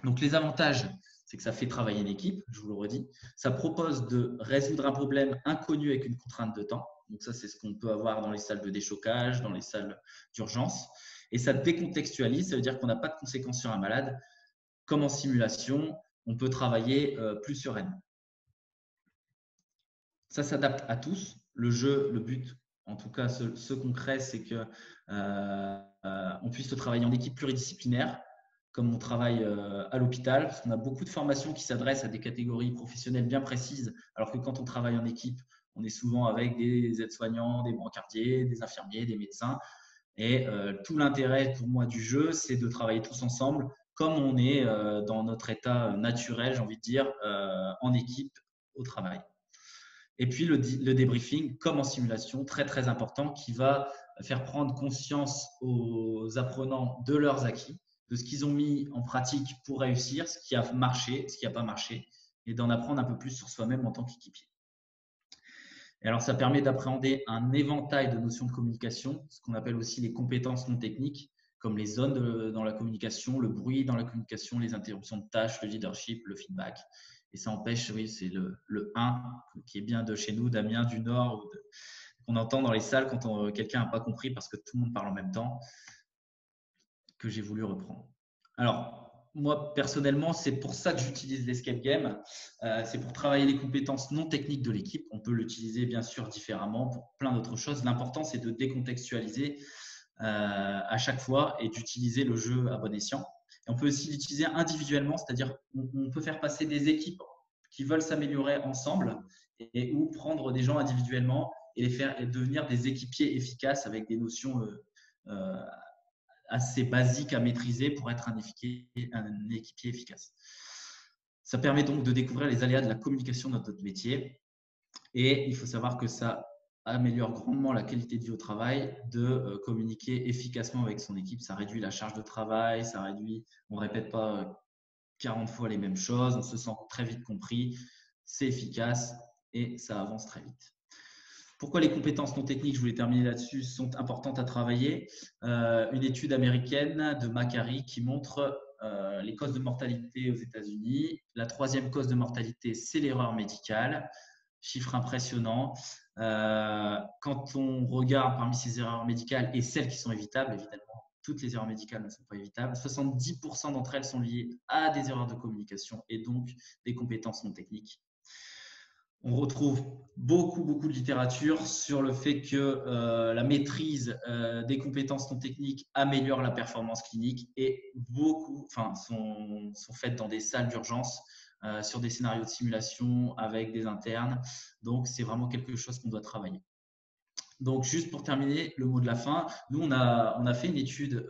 Donc, les avantages, c'est que ça fait travailler une équipe, je vous le redis. Ça propose de résoudre un problème inconnu avec une contrainte de temps. Donc, ça, c'est ce qu'on peut avoir dans les salles de déchocage, dans les salles d'urgence. Et ça décontextualise, ça veut dire qu'on n'a pas de conséquences sur un malade. Comme en simulation, on peut travailler plus sereinement. Ça s'adapte à tous. Le jeu, le but, en tout cas ce qu'on crée, c'est qu'on puisse travailler en équipe pluridisciplinaire, comme on travaille à l'hôpital, parce qu'on a beaucoup de formations qui s'adressent à des catégories professionnelles bien précises, alors que quand on travaille en équipe, on est souvent avec des aides-soignants, des brancardiers, des infirmiers, des médecins. Et tout l'intérêt pour moi du jeu, c'est de travailler tous ensemble, comme on est dans notre état naturel, j'ai envie de dire, en équipe au travail. Et puis le débriefing, comme en simulation, très très important, qui va faire prendre conscience aux apprenants de leurs acquis, de ce qu'ils ont mis en pratique pour réussir, ce qui a marché, ce qui n'a pas marché, et d'en apprendre un peu plus sur soi-même en tant qu'équipier. Et alors, ça permet d'appréhender un éventail de notions de communication, ce qu'on appelle aussi les compétences non techniques, comme les zones dans la communication, le bruit dans la communication, les interruptions de tâches, le leadership, le feedback. Et ça empêche, oui, c'est le 1 qui est bien de chez nous, d'Amiens, du Nord, qu'on entend dans les salles quand quelqu'un n'a pas compris parce que tout le monde parle en même temps, que j'ai voulu reprendre. Alors, moi, personnellement, c'est pour ça que j'utilise l'escape game. C'est pour travailler les compétences non techniques de l'équipe. On peut l'utiliser, bien sûr, différemment pour plein d'autres choses. L'important, c'est de décontextualiser à chaque fois et d'utiliser le jeu à bon escient. Et on peut aussi l'utiliser individuellement, c'est-à-dire on peut faire passer des équipes qui veulent s'améliorer ensemble ou prendre des gens individuellement et les faire devenir des équipiers efficaces avec des notions assez basique à maîtriser pour être un équipier efficace. Ça permet donc de découvrir les aléas de la communication dans notre métier et il faut savoir que ça améliore grandement la qualité de vie au travail de communiquer efficacement avec son équipe. Ça réduit la charge de travail, ça réduit, on ne répète pas 40 fois les mêmes choses, on se sent très vite compris, c'est efficace et ça avance très vite. Pourquoi les compétences non techniques, je voulais terminer là-dessus, sont importantes à travailler. Une étude américaine de Macari qui montre les causes de mortalité aux États-Unis. La 3e cause de mortalité, c'est l'erreur médicale. Chiffre impressionnant. Quand on regarde parmi ces erreurs médicales et celles qui sont évitables, évidemment, toutes les erreurs médicales ne sont pas évitables. 70% d'entre elles sont liées à des erreurs de communication et donc des compétences non techniques. On retrouve beaucoup de littérature sur le fait que la maîtrise des compétences non techniques améliore la performance clinique et sont faites dans des salles d'urgence sur des scénarios de simulation avec des internes. Donc, c'est vraiment quelque chose qu'on doit travailler. Donc, juste pour terminer, le mot de la fin, nous, on a fait une étude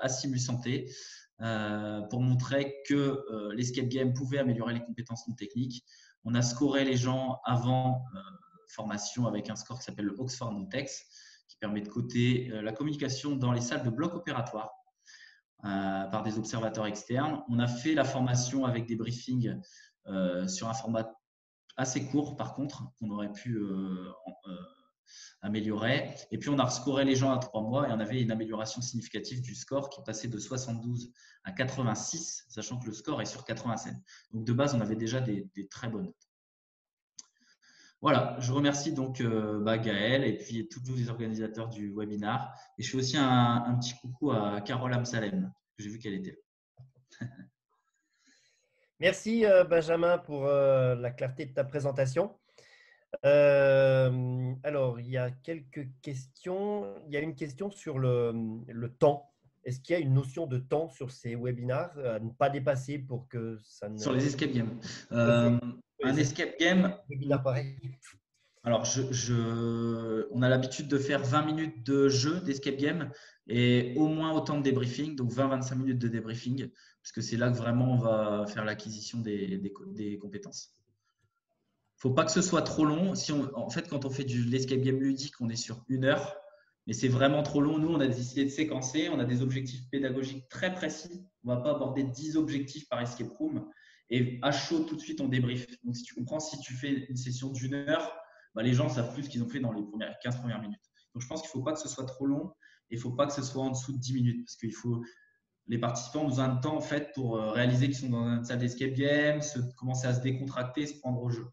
à Simu Santé pour montrer que l'escape game pouvait améliorer les compétences non techniques. On a scoré les gens avant formation avec un score qui s'appelle le Oxford Notex, qui permet de coter la communication dans les salles de bloc opératoire par des observateurs externes. On a fait la formation avec des briefings sur un format assez court, par contre, qu'on aurait pu améliorer. Et puis, on a rescoré les gens à 3 mois et on avait une amélioration significative du score qui passait de 72 à 86, sachant que le score est sur 87. Donc, de base, on avait déjà des très bonnes notes. Voilà, je remercie donc Gaël et puis tous les organisateurs du webinaire. Et je fais aussi un petit coucou à Carole Amsalem, que j'ai vu qu'elle était là. Merci Benjamin pour la clarté de ta présentation. Alors, il y a quelques questions. Il y a une question sur le temps. Est-ce qu'il y a une notion de temps sur ces webinaires à ne pas dépasser pour que ça ne… Sur les escape games. Un escape game… Webinaire pareil. Alors, on a l'habitude de faire 20 minutes de jeu d'escape game et au moins autant de débriefing, donc 20-25 minutes de débriefing, puisque c'est là que vraiment on va faire l'acquisition des compétences. Faut pas que ce soit trop long. En fait, quand on fait de l'escape game ludique, on est sur 1 heure, mais c'est vraiment trop long. Nous, on a décidé de séquencer. On a des objectifs pédagogiques très précis. On ne va pas aborder 10 objectifs par escape room. Et à chaud, tout de suite, on débrief. Donc, si tu comprends, si tu fais une session d'1 heure, bah, les gens savent plus ce qu'ils ont fait dans les 15 premières minutes. Donc, je pense qu'il ne faut pas que ce soit trop long et il ne faut pas que ce soit en dessous de 10 minutes parce qu'il faut. Les participants ont besoin de temps en fait pour réaliser qu'ils sont dans une salle d'escape game, commencer à se décontracter, se prendre au jeu.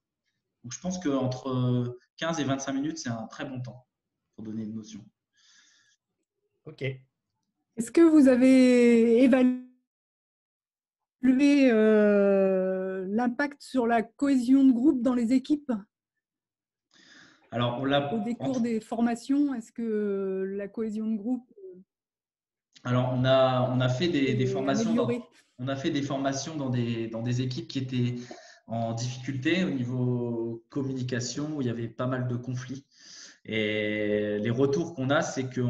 Donc, je pense qu'entre 15 et 25 minutes, c'est un très bon temps pour donner une notion. Ok. Est-ce que vous avez évalué l'impact sur la cohésion de groupe dans les équipes? Alors, au décours des formations, est-ce que la cohésion de groupe… Alors, on a fait des formations. On a fait des formations dans des équipes qui étaient en difficulté au niveau communication, où il y avait pas mal de conflits. Et les retours qu'on a, c'est que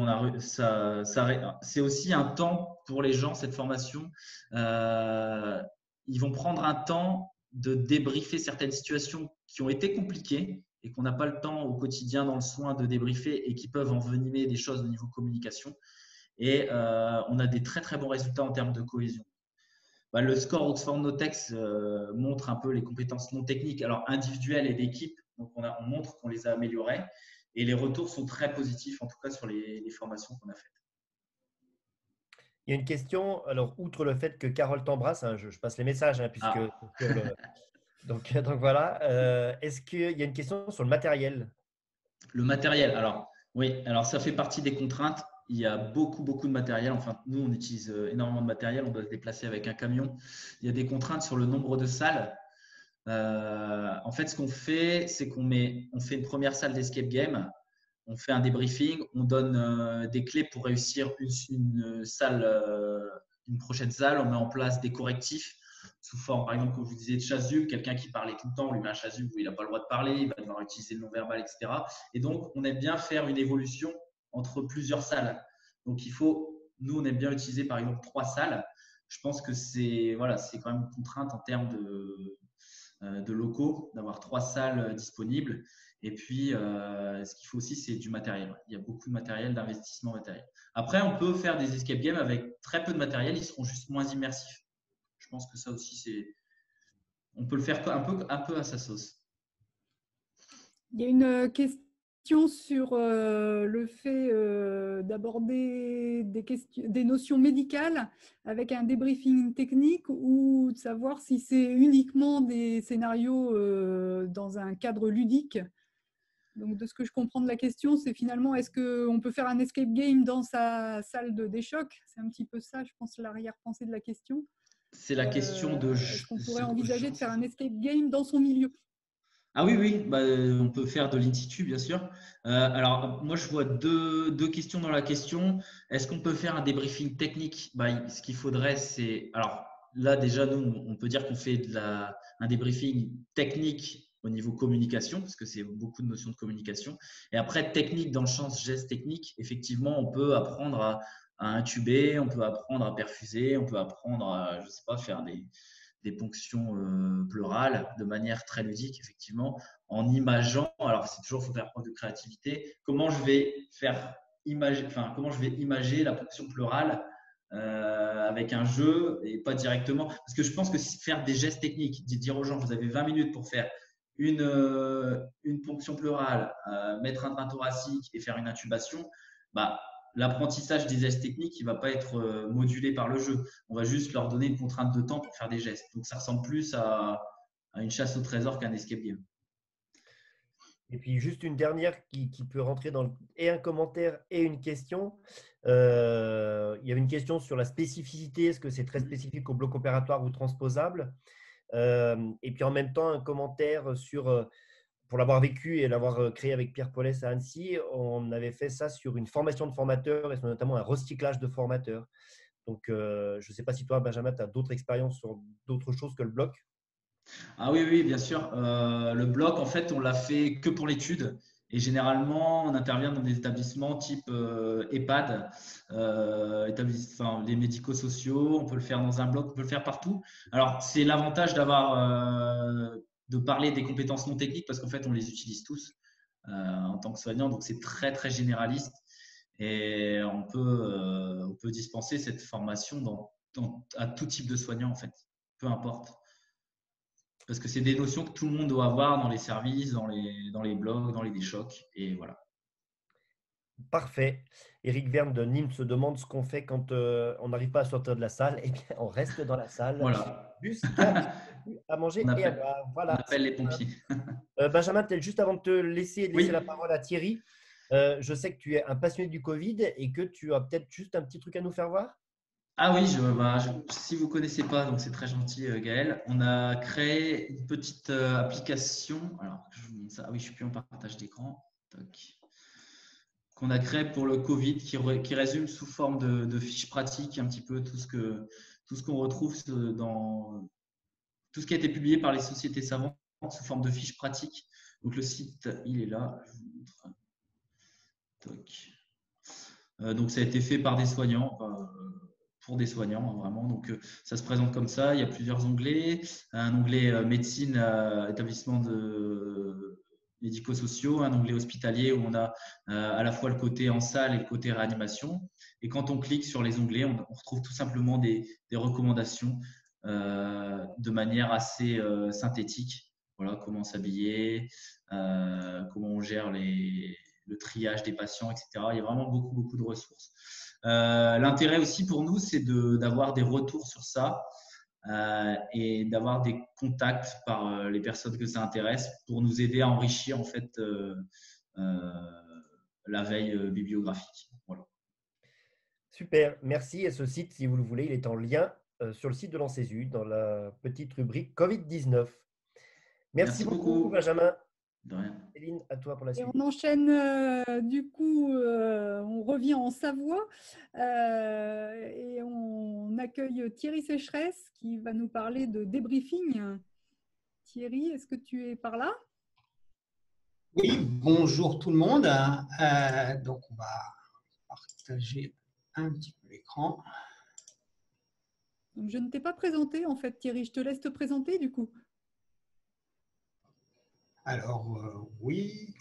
c'est aussi un temps pour les gens, cette formation. Ils vont prendre un temps de débriefer certaines situations qui ont été compliquées et qu'on n'a pas le temps au quotidien dans le soin de débriefer et qui peuvent envenimer des choses au niveau communication. Et on a des très, très bons résultats en termes de cohésion. Le score Oxford Notex montre un peu les compétences non techniques, alors individuelles et d'équipe. Donc, on montre qu'on les a améliorées. Et les retours sont très positifs, en tout cas sur les formations qu'on a faites. Il y a une question, alors outre le fait que Carole t'embrasse, hein, je passe les messages, hein, puisque donc voilà. Est-ce qu'il y a une question sur le matériel? Le matériel, alors oui, alors ça fait partie des contraintes. Il y a beaucoup de matériel. Enfin, nous, on utilise énormément de matériel. On doit se déplacer avec un camion. Il y a des contraintes sur le nombre de salles. En fait, ce qu'on fait, c'est on fait une première salle d'escape game. On fait un débriefing. On donne des clés pour réussir une prochaine salle. On met en place des correctifs sous forme, par exemple, comme je vous disais, de chasuble. Quelqu'un qui parlait tout le temps, on lui met un chasuble où il n'a pas le droit de parler. Il va devoir utiliser le non-verbal, etc. Et donc, on aime bien faire une évolution entre plusieurs salles. Donc, nous, on aime bien utiliser, par exemple, 3 salles. Je pense que c'est quand même une contrainte en termes de locaux, d'avoir 3 salles disponibles. Et puis, ce qu'il faut aussi, c'est du matériel. Il y a beaucoup de matériel, d'investissement matériel. Après, on peut faire des escape games avec très peu de matériel. Ils seront juste moins immersifs. Je pense que ça aussi, on peut le faire un peu à sa sauce. Il y a une question sur le fait d'aborder des notions médicales avec un débriefing technique ou de savoir si c'est uniquement des scénarios dans un cadre ludique. Donc, de ce que je comprends de la question, c'est finalement, est-ce qu'on peut faire un escape game dans sa salle des chocs? C'est un petit peu ça, je pense, l'arrière-pensée de la question. C'est la question de… Est-ce qu'on pourrait envisager de faire un escape game dans son milieu? Ah oui, on peut faire de l'in situ, bien sûr. Alors, moi, je vois deux questions dans la question. Est-ce qu'on peut faire un débriefing technique? Ce qu'il faudrait, c'est… Alors là, déjà, nous, on peut dire qu'on fait un débriefing technique au niveau communication, parce que c'est beaucoup de notions de communication. Et après, technique dans le sens geste technique, effectivement, on peut apprendre à intuber, on peut apprendre à perfuser, on peut apprendre à, je sais pas, faire des ponctions pleurales de manière très ludique, effectivement, en imageant. Alors, c'est toujours, il faut faire preuve de créativité. Comment je vais imager la ponction pleurale avec un jeu et pas directement. Parce que je pense que faire des gestes techniques, dire aux gens, vous avez 20 minutes pour faire une ponction pleurale, mettre un drain thoracique et faire une intubation, l'apprentissage des gestes techniques, il ne va pas être modulé par le jeu. On va juste leur donner une contrainte de temps pour faire des gestes. Donc, ça ressemble plus à une chasse au trésor qu'un escape game. Et puis, juste une dernière qui peut rentrer et un commentaire et une question. Il y avait une question sur la spécificité. Est-ce que c'est très spécifique au bloc opératoire ou transposable? Et puis, en même temps, un commentaire sur… Pour l'avoir vécu et l'avoir créé avec Pierre Paulès à Annecy, on avait fait ça sur une formation de formateurs et notamment un recyclage de formateurs. Donc, je ne sais pas si toi, Benjamin, tu as d'autres expériences sur d'autres choses que le bloc. Ah oui, oui, bien sûr. Le bloc, en fait, on l'a fait que pour l'étude. Et généralement, on intervient dans des établissements type EHPAD, enfin, les médico-sociaux. On peut le faire dans un bloc, on peut le faire partout. Alors, c'est l'avantage de parler des compétences non techniques parce qu'en fait, on les utilise tous en tant que soignant. Donc, c'est très, très généraliste. Et on peut dispenser cette formation à tout type de soignant, en fait, peu importe. Parce que c'est des notions que tout le monde doit avoir dans les services, dans les blogs, dans les déchocs. Et voilà. Parfait. Éric Verne de Nîmes se demande ce qu'on fait quand on n'arrive pas à sortir de la salle. Eh bien, on reste dans la salle Voilà. jusqu'à ce qu'il y ait à manger et à boire. On Voilà. appelle les pompiers. Benjamin, peut-être juste avant de te laisser la Oui. parole à Thierry, je sais que tu es un passionné du Covid et que tu as peut-être juste un petit truc à nous faire voir. Ah oui, si vous ne connaissez pas, donc c'est très gentil Gaël, on a créé une petite application. Alors, je vous montre ça. Ah oui, je ne suis plus en partage d'écran. Qu'on a créé pour le Covid, qui résume sous forme de fiches pratiques un petit peu tout ce qu'on retrouve dans tout ce qui a été publié par les sociétés savantes sous forme de fiches pratiques. Donc le site, il est là. Je vous montre. Donc ça a été fait par des soignants, pour des soignants hein, vraiment. Donc ça se présente comme ça. Il y a plusieurs onglets. Un onglet médecine, établissement de médico-sociaux, un onglet hospitalier où on a à la fois le côté en salle et le côté réanimation. Et quand on clique sur les onglets, on retrouve tout simplement des recommandations de manière assez synthétique. Voilà, comment s'habiller, comment on gère le triage des patients, etc. Il y a vraiment beaucoup, beaucoup de ressources. L'intérêt aussi pour nous, c'est d'avoir des retours sur ça et d'avoir des contacts par les personnes que ça intéresse pour nous aider à enrichir en fait la veille bibliographique. Voilà. Super, merci. Et ce site, si vous le voulez, il est en lien sur le site de l'ANSESU dans la petite rubrique Covid-19. Merci beaucoup, Benjamin. De rien. Céline, à toi pour la Et suite. on enchaîne, du coup, on revient en Savoie et on accueille Thierry Sécheresse qui va nous parler de débriefing. Thierry, est-ce que tu es par là? Oui, bonjour tout le monde. Donc, on va partager un petit peu l'écran. Donc, je ne t'ai pas présenté en fait, Thierry. Je te laisse te présenter du coup. Alors, oui.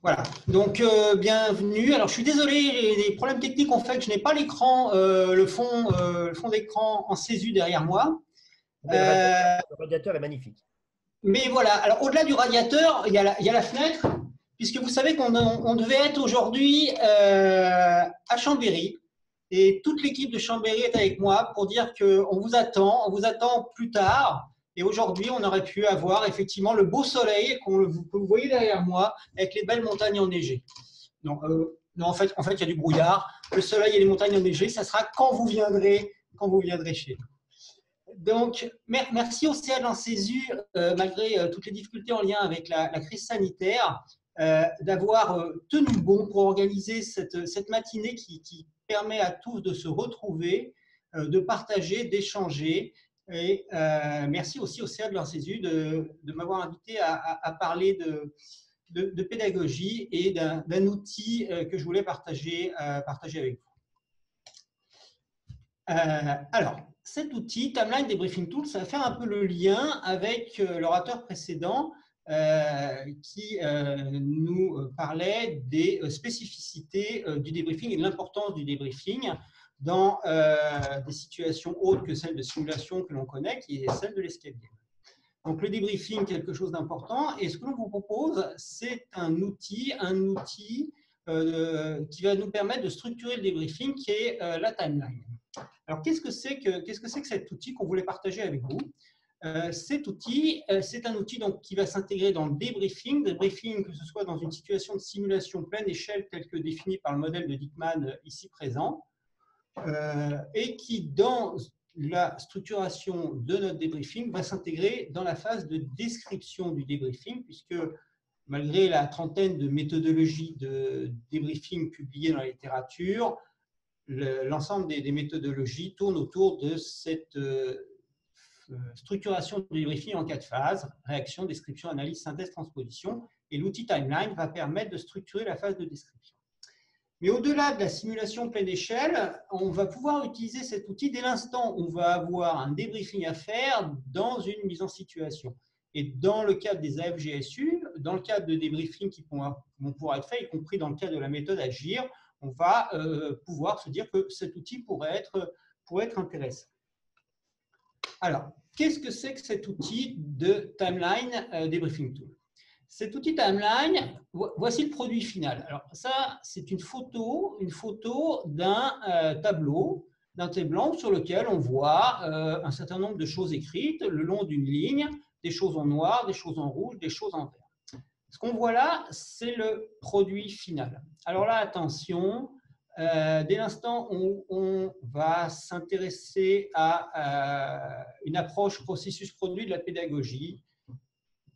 Voilà, donc bienvenue. Alors, je suis désolé, les problèmes techniques ont fait que je n'ai pas l'écran, le fond d'écran en CESU derrière moi. Le radiateur est magnifique. Mais voilà, alors au-delà du radiateur, il y a la fenêtre, puisque vous savez qu'on devait être aujourd'hui à Chambéry. Et toute l'équipe de Chambéry est avec moi pour dire qu'on vous attend plus tard. Et aujourd'hui, on aurait pu avoir effectivement le beau soleil que vous voyez derrière moi, avec les belles montagnes enneigées. Non, en fait, il y a du brouillard. Le soleil et les montagnes enneigées, ça sera quand vous viendrez chez nous. Donc, merci au CA de l'ANSESU, malgré toutes les difficultés en lien avec la crise sanitaire, d'avoir tenu bon pour organiser cette matinée qui permet à tous de se retrouver, de partager, d'échanger. Et merci aussi au CA de l'ANSESU de m'avoir invité à parler de pédagogie et d'un outil que je voulais partager avec vous. Alors, cet outil, Timeline Debriefing Tool, ça va faire un peu le lien avec l'orateur précédent qui nous parlait des spécificités du débriefing et de l'importance du débriefing dans des situations autres que celles de simulation que l'on connaît, qui est celle de l'escape game. Donc, le débriefing, quelque chose d'important. Et ce que l'on vous propose, c'est un outil qui va nous permettre de structurer le débriefing, qui est la timeline. Alors, qu'est-ce que c'est que cet outil qu'on voulait partager avec vous? Cet outil, c'est un outil donc, qui va s'intégrer dans le débriefing, que ce soit dans une situation de simulation pleine échelle telle que définie par le modèle de Dickman ici présent, et qui, dans la structuration de notre débriefing, va s'intégrer dans la phase de description du débriefing, puisque malgré la trentaine de méthodologies de débriefing publiées dans la littérature, l'ensemble des méthodologies tournent autour de cette structuration du débriefing en 4 phases: réaction, description, analyse, synthèse, transposition. Et l'outil Timeline va permettre de structurer la phase de description. Mais au-delà de la simulation pleine échelle, on va pouvoir utiliser cet outil dès l'instant où on va avoir un débriefing à faire dans une mise en situation. Et dans le cadre des AFGSU, dans le cadre de débriefing qui vont pouvoir être faits, y compris dans le cadre de la méthode Agir, on va pouvoir se dire que cet outil pourrait être intéressant. Alors, qu'est-ce que c'est que cet outil de Timeline Debriefing Tool? Cet outil Timeline, voici le produit final. Alors ça, c'est une photo d'un tableau blanc sur lequel on voit un certain nombre de choses écrites le long d'une ligne, des choses en noir, des choses en rouge, des choses en vert. Ce qu'on voit là, c'est le produit final. Alors là, attention, dès l'instant où on va s'intéresser à une approche processus-produit de la pédagogie,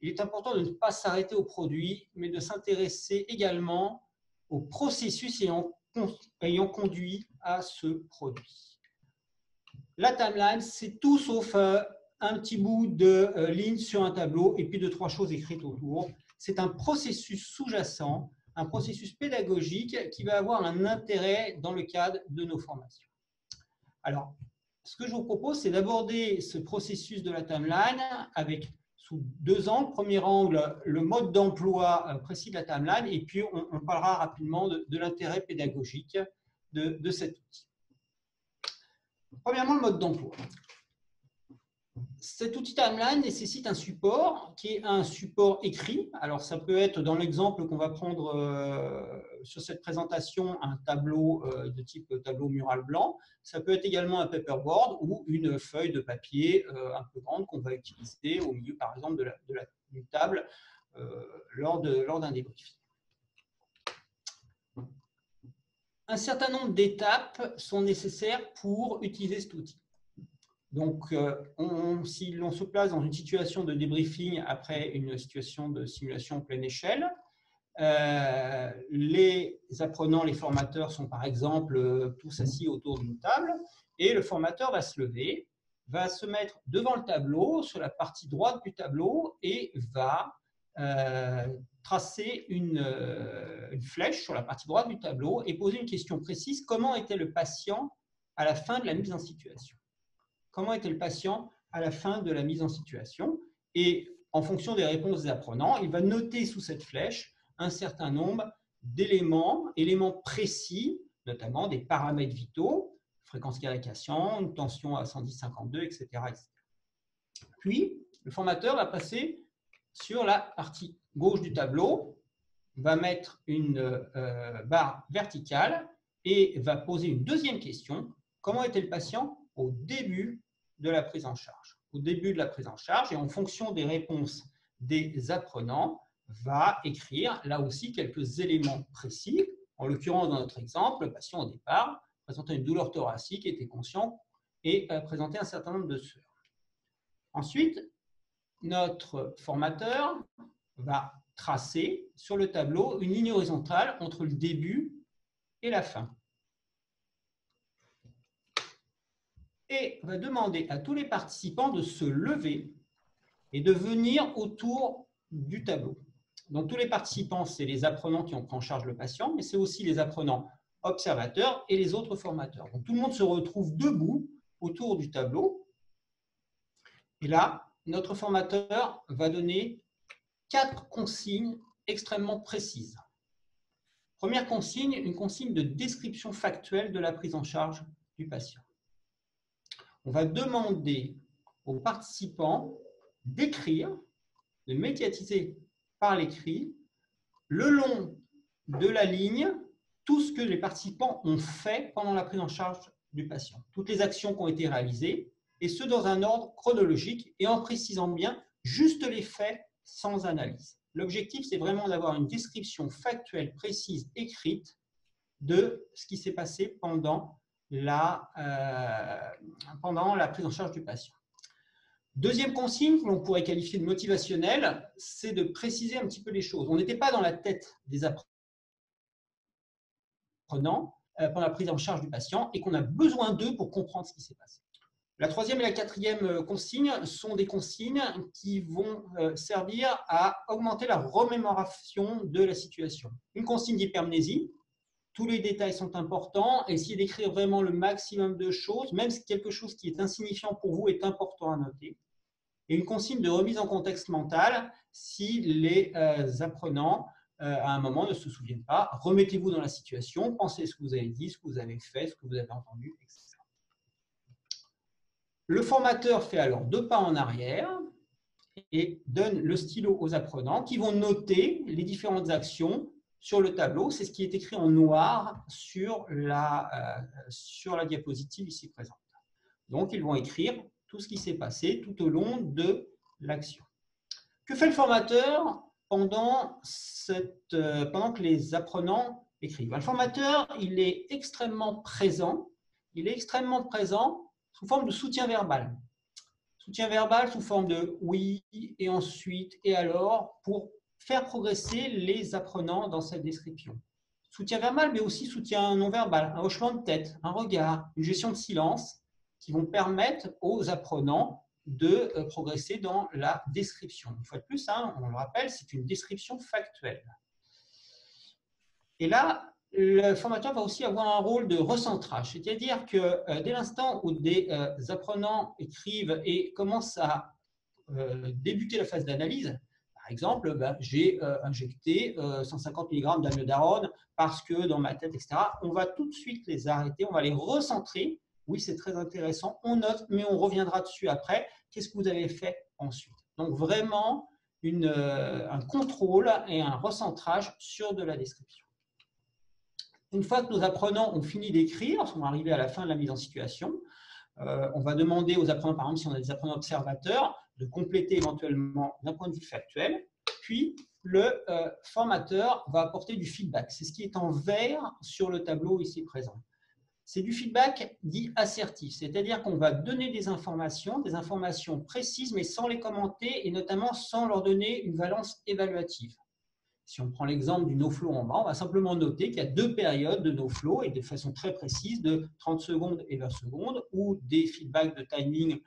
il est important de ne pas s'arrêter au produit, mais de s'intéresser également au processus ayant conduit à ce produit. La timeline, c'est tout sauf un petit bout de ligne sur un tableau et puis 2-3 choses écrites autour. C'est un processus sous-jacent, un processus pédagogique qui va avoir un intérêt dans le cadre de nos formations. Alors, ce que je vous propose, c'est d'aborder ce processus de la timeline avec sous 2 angles. Premier angle, le mode d'emploi précis de la timeline, et puis on parlera rapidement de l'intérêt pédagogique de cet outil. Premièrement, le mode d'emploi. Cet outil Timeline nécessite un support qui est un support écrit. Alors, ça peut être, dans l'exemple qu'on va prendre sur cette présentation, un tableau de type tableau mural blanc. Ça peut être également un paperboard ou une feuille de papier un peu grande qu'on va utiliser au milieu, par exemple, d'une table lors d'un débrief. Un certain nombre d'étapes sont nécessaires pour utiliser cet outil. Donc, si l'on se place dans une situation de débriefing après une situation de simulation pleine échelle, les apprenants, les formateurs sont par exemple tous assis autour d'une table et le formateur va se lever, va se mettre devant le tableau, sur la partie droite du tableau et va tracer une flèche sur la partie droite du tableau et poser une question précise: comment était le patient à la fin de la mise en situation? Comment était le patient à la fin de la mise en situation? Et en fonction des réponses des apprenants, il va noter sous cette flèche un certain nombre d'éléments, précis, notamment des paramètres vitaux, fréquence cardiaque, une tension à 110/52, etc., etc. Puis, le formateur va passer sur la partie gauche du tableau, va mettre une barre verticale et va poser une deuxième question: comment était le patient au début de la prise en charge? Au début de la prise en charge, et en fonction des réponses des apprenants, va écrire là aussi quelques éléments précis. En l'occurrence, dans notre exemple, le patient au départ présentait une douleur thoracique, était conscient et présentait un certain nombre de sueurs. Ensuite, notre formateur va tracer sur le tableau une ligne horizontale entre le début et la fin. Et va demander à tous les participants de se lever et de venir autour du tableau. Donc, tous les participants, c'est les apprenants qui ont pris en charge le patient, mais c'est aussi les apprenants observateurs et les autres formateurs. Donc, tout le monde se retrouve debout autour du tableau. Et là, notre formateur va donner 4 consignes extrêmement précises. Première consigne, une consigne de description factuelle de la prise en charge du patient. On va demander aux participants d'écrire, de médiatiser par l'écrit, le long de la ligne, tout ce que les participants ont fait pendant la prise en charge du patient. Toutes les actions qui ont été réalisées, et ce dans un ordre chronologique et en précisant bien juste les faits sans analyse. L'objectif, c'est vraiment d'avoir une description factuelle, précise, écrite de ce qui s'est passé pendant la prise en charge du patient. Deuxième consigne, que l'on pourrait qualifier de motivationnelle, c'est de préciser un petit peu les choses. On n'était pas dans la tête des apprenants. pendant la prise en charge du patient et qu'on a besoin d'eux pour comprendre ce qui s'est passé. La troisième et la quatrième consigne sont des consignes qui vont servir à augmenter la remémoration de la situation. Une consigne d'hypermnésie, tous les détails sont importants, essayez d'écrire vraiment le maximum de choses, même si quelque chose qui est insignifiant pour vous est important à noter. Et une consigne de remise en contexte mental, si les apprenants, à un moment, ne se souviennent pas, remettez-vous dans la situation, pensez ce que vous avez dit, ce que vous avez fait, ce que vous avez entendu, etc. Le formateur fait alors 2 pas en arrière et donne le stylo aux apprenants qui vont noter les différentes actions sur le tableau. C'est ce qui est écrit en noir sur la diapositive ici présente. Donc, ils vont écrire tout ce qui s'est passé tout au long de l'action. Que fait le formateur pendant que les apprenants écrivent? Le formateur, il est extrêmement présent. Il est extrêmement présent sous forme de soutien verbal. Soutien verbal sous forme de oui, et ensuite, et alors, pour faire progresser les apprenants dans cette description. Soutien verbal, mais aussi soutien non verbal, un hochement de tête, un regard, une gestion de silence qui vont permettre aux apprenants de progresser dans la description. Une fois de plus, on le rappelle, c'est une description factuelle. Et là, le formateur va aussi avoir un rôle de recentrage, c'est-à-dire que dès l'instant où des apprenants écrivent et commencent à débuter la phase d'analyse, par exemple, j'ai injecté 150 mg d'amiodarone parce que dans ma tête, etc., on va tout de suite les arrêter, on va les recentrer. Oui, c'est très intéressant, on note, mais on reviendra dessus après. Qu'est-ce que vous avez fait ensuite? Donc, vraiment, un contrôle et un recentrage sur de la description. Une fois que nos apprenants ont fini d'écrire, sont arrivés à la fin de la mise en situation, on va demander aux apprenants, par exemple, si on a des apprenants observateurs, de compléter éventuellement d'un point de vue factuel. Puis, le formateur va apporter du feedback. C'est ce qui est en vert sur le tableau ici présent. C'est du feedback dit assertif, c'est-à-dire qu'on va donner des informations précises, mais sans les commenter et notamment sans leur donner une valence évaluative. Si on prend l'exemple du no-flow en bas, on va simplement noter qu'il y a 2 périodes de no-flow et de façon très précise de 30 secondes et 20 secondes ou des feedbacks de timing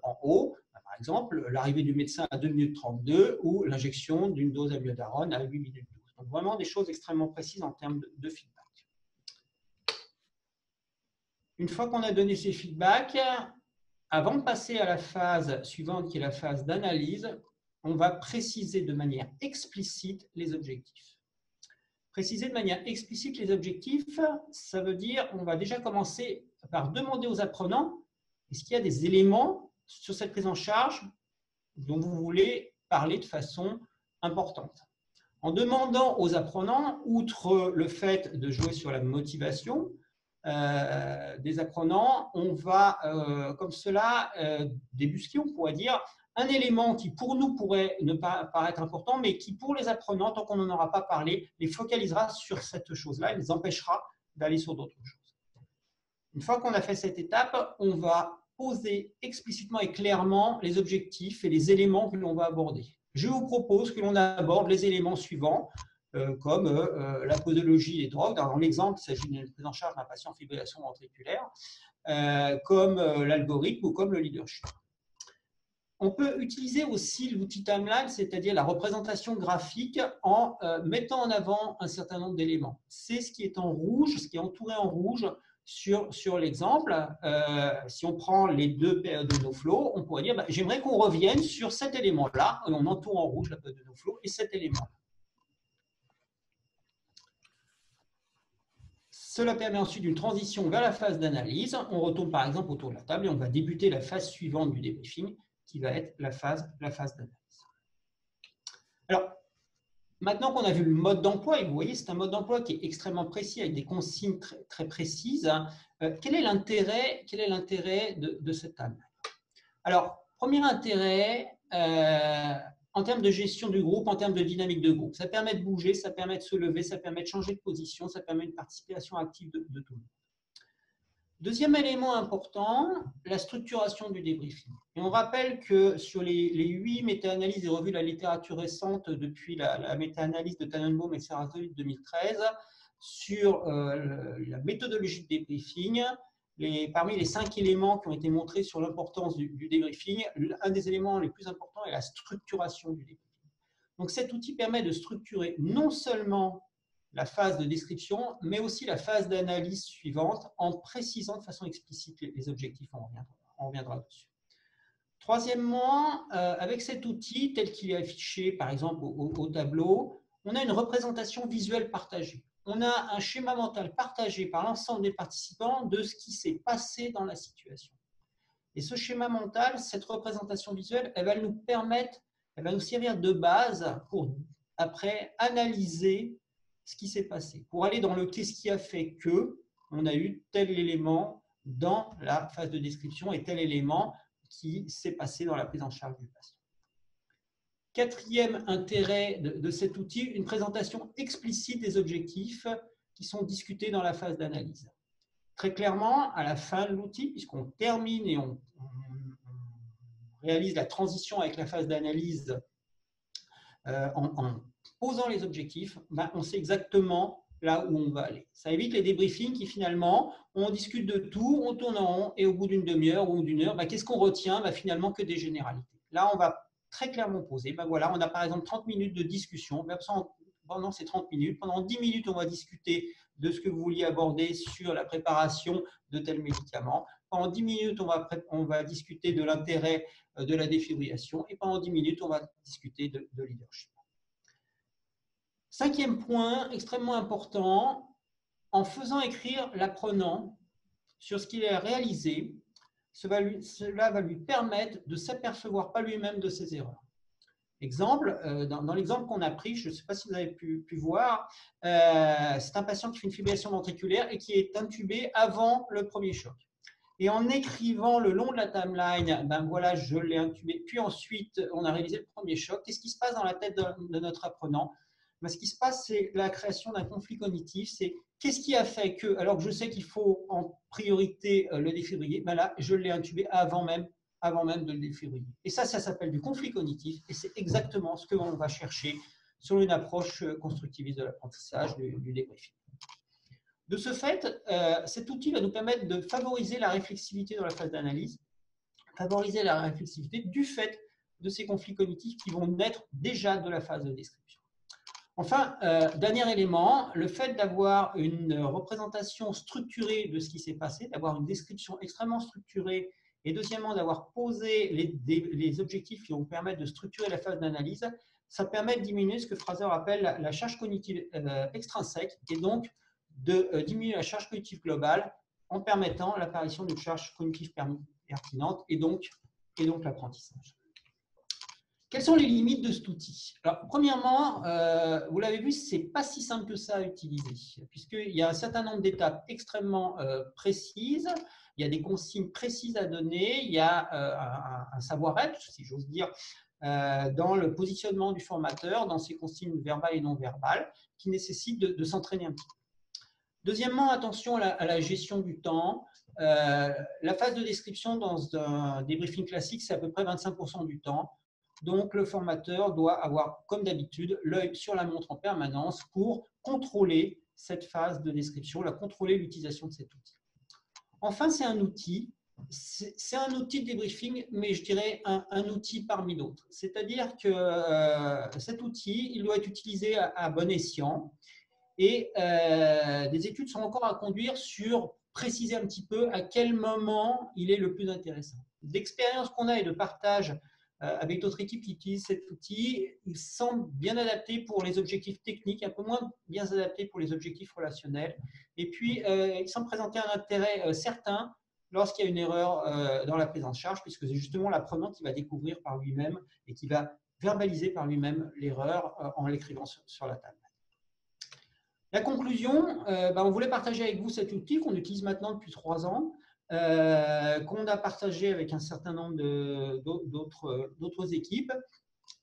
en haut. Par exemple, l'arrivée du médecin à 2 minutes 32 ou l'injection d'une dose amiodarone à 8 minutes 12. Donc vraiment des choses extrêmement précises en termes de feedback. Une fois qu'on a donné ces feedbacks, avant de passer à la phase suivante qui est la phase d'analyse, on va préciser de manière explicite les objectifs. Préciser de manière explicite les objectifs, ça veut dire qu'on va déjà commencer par demander aux apprenants est-ce qu'il y a des éléments sur cette prise en charge dont vous voulez parler de façon importante. En demandant aux apprenants, outre le fait de jouer sur la motivation des apprenants, on va comme cela débusquer, on pourrait dire, un élément qui pour nous pourrait ne pas paraître important, mais qui pour les apprenants, tant qu'on n'en aura pas parlé, les focalisera sur cette chose-là et les empêchera d'aller sur d'autres choses. Une fois qu'on a fait cette étape, on va poser explicitement et clairement les objectifs et les éléments que l'on va aborder. Je vous propose que l'on aborde les éléments suivants, comme la posologie des drogues. Dans l'exemple, il s'agit d'une prise en charge d'un patient en fibrillation ventriculaire, comme l'algorithme ou comme le leadership. On peut utiliser aussi l'outil timeline, c'est-à-dire la représentation graphique, en mettant en avant un certain nombre d'éléments. C'est ce qui est en rouge, ce qui est entouré en rouge sur l'exemple. Si on prend les 2 périodes de no-flow, on pourrait dire j'aimerais qu'on revienne sur cet élément-là, et on entoure en rouge la période de no-flow et cet élément-là. Cela permet ensuite une transition vers la phase d'analyse. On retourne par exemple autour de la table et on va débuter la phase suivante du débriefing, qui va être la phase d'analyse. Alors, maintenant qu'on a vu le mode d'emploi, et vous voyez, c'est un mode d'emploi qui est extrêmement précis, avec des consignes très précises, quel est l'intérêt de cette table? Alors, premier intérêt, en termes de gestion du groupe, en termes de dynamique de groupe, ça permet de bouger, ça permet de se lever, ça permet de changer de position, ça permet une participation active de tout le monde. Deuxième élément important, la structuration du débriefing. Et on rappelle que sur les 8 méta-analyses et revues de la littérature récente depuis la méta-analyse de Tannenbaum et Serrazoli de 2013, sur la méthodologie de débriefing. Parmi les 5 éléments qui ont été montrés sur l'importance du débriefing, un des éléments les plus importants est la structuration du débriefing. Donc cet outil permet de structurer non seulement la phase de description, mais aussi la phase d'analyse suivante en précisant de façon explicite les objectifs. On reviendra dessus. Troisièmement, avec cet outil tel qu'il est affiché par exemple au tableau, on a une représentation visuelle partagée. On a un schéma mental partagé par l'ensemble des participants de ce qui s'est passé dans la situation. Et ce schéma mental, cette représentation visuelle, elle va nous servir de base pour après analyser ce qui s'est passé, pour aller dans le qu'est-ce qui a fait que on a eu tel élément dans la phase de description et tel élément qui s'est passé dans la prise en charge du patient. Quatrième intérêt de cet outil, une présentation explicite des objectifs qui sont discutés dans la phase d'analyse. Très clairement, à la fin de l'outil, puisqu'on termine et on réalise la transition avec la phase d'analyse en posant les objectifs, on sait exactement là où on va aller. Ça évite les débriefings qui finalement, on discute de tout, on tourne en rond et au bout d'une demi-heure ou d'une heure, qu'est-ce qu'on retient? Finalement que des généralités. Là, on va très clairement poser. Voilà, on a par exemple 30 minutes de discussion. Pendant ces 30 minutes, pendant 10 minutes, on va discuter de ce que vous vouliez aborder sur la préparation de tel médicament. Pendant 10 minutes, on va discuter de l'intérêt de la défibrillation. Et pendant 10 minutes, on va discuter de leadership. Cinquième point, extrêmement important, en faisant écrire l'apprenant sur ce qu'il a réalisé, cela va lui permettre de s'apercevoir pas lui-même de ses erreurs. Exemple, dans l'exemple qu'on a pris, je ne sais pas si vous avez pu voir, c'est un patient qui fait une fibrillation ventriculaire et qui est intubé avant le premier choc. Et en écrivant le long de la timeline, voilà, je l'ai intubé, puis ensuite on a réalisé le premier choc. Qu'est-ce qui se passe dans la tête de notre apprenant? Ce qui se passe, c'est la création d'un conflit cognitif. C'est qu'est-ce qui a fait que, alors que je sais qu'il faut en priorité le défibriller, là, je l'ai intubé avant même de le défibriller. Et ça s'appelle du conflit cognitif et c'est exactement ce que l'on va chercher sur une approche constructiviste de l'apprentissage, du débriefing. De ce fait, cet outil va nous permettre de favoriser la réflexivité dans la phase d'analyse, favoriser la réflexivité du fait de ces conflits cognitifs qui vont naître déjà de la phase de description. Enfin, dernier élément, le fait d'avoir une représentation structurée de ce qui s'est passé, d'avoir une description extrêmement structurée et deuxièmement d'avoir posé les objectifs qui vont permettre de structurer la phase d'analyse, ça permet de diminuer ce que Fraser appelle la charge cognitive extrinsèque et donc de diminuer la charge cognitive globale en permettant l'apparition d'une charge cognitive pertinente et donc l'apprentissage. Quelles sont les limites de cet outil? Alors, premièrement, vous l'avez vu, ce n'est pas si simple que ça à utiliser, puisqu'il y a un certain nombre d'étapes extrêmement précises, il y a des consignes précises à donner, il y a un savoir-être, si j'ose dire, dans le positionnement du formateur, dans ses consignes verbales et non verbales, qui nécessitent de s'entraîner un petit peu. Deuxièmement, attention à la gestion du temps. La phase de description dans un débriefing classique, c'est à peu près 25% du temps. Donc, le formateur doit avoir, comme d'habitude, l'œil sur la montre en permanence pour contrôler cette phase de description, contrôler l'utilisation de cet outil. Enfin, c'est un outil de débriefing, mais je dirais un outil parmi d'autres. C'est-à-dire que cet outil, il doit être utilisé à bon escient et des études sont encore à conduire sur préciser un petit peu à quel moment il est le plus intéressant. D'expérience qu'on a et de partage avec d'autres équipes qui utilisent cet outil, il semble bien adapté pour les objectifs techniques, un peu moins bien adapté pour les objectifs relationnels. Et puis, il semble présenter un intérêt certain lorsqu'il y a une erreur dans la prise en charge, puisque c'est justement l'apprenant qui va découvrir par lui-même et qui va verbaliser par lui-même l'erreur en l'écrivant sur la table. La conclusion, on voulait partager avec vous cet outil qu'on utilise maintenant depuis 3 ans, qu'on a partagé avec un certain nombre d'autres équipes.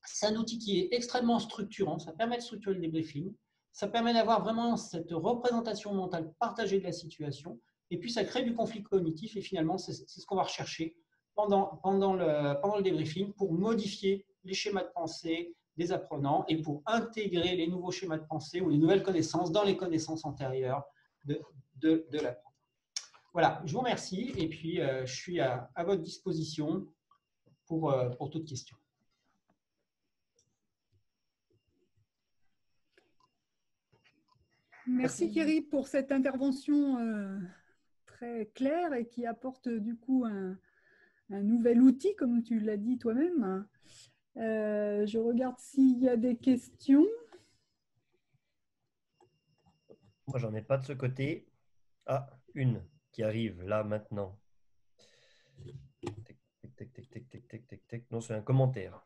C'est un outil qui est extrêmement structurant, ça permet de structurer le débriefing, ça permet d'avoir vraiment cette représentation mentale partagée de la situation, et puis ça crée du conflit cognitif, et finalement, c'est ce qu'on va rechercher pendant le débriefing pour modifier les schémas de pensée, des apprenants et pour intégrer les nouveaux schémas de pensée ou les nouvelles connaissances dans les connaissances antérieures de l'apprenant. Voilà, je vous remercie et puis je suis à votre disposition pour toute question. Merci Thierry pour cette intervention très claire et qui apporte du coup un nouvel outil, comme tu l'as dit toi-même. Je regarde s'il y a des questions. Moi, j'en ai pas de ce côté. Ah, une qui arrive là maintenant. Non, c'est un commentaire.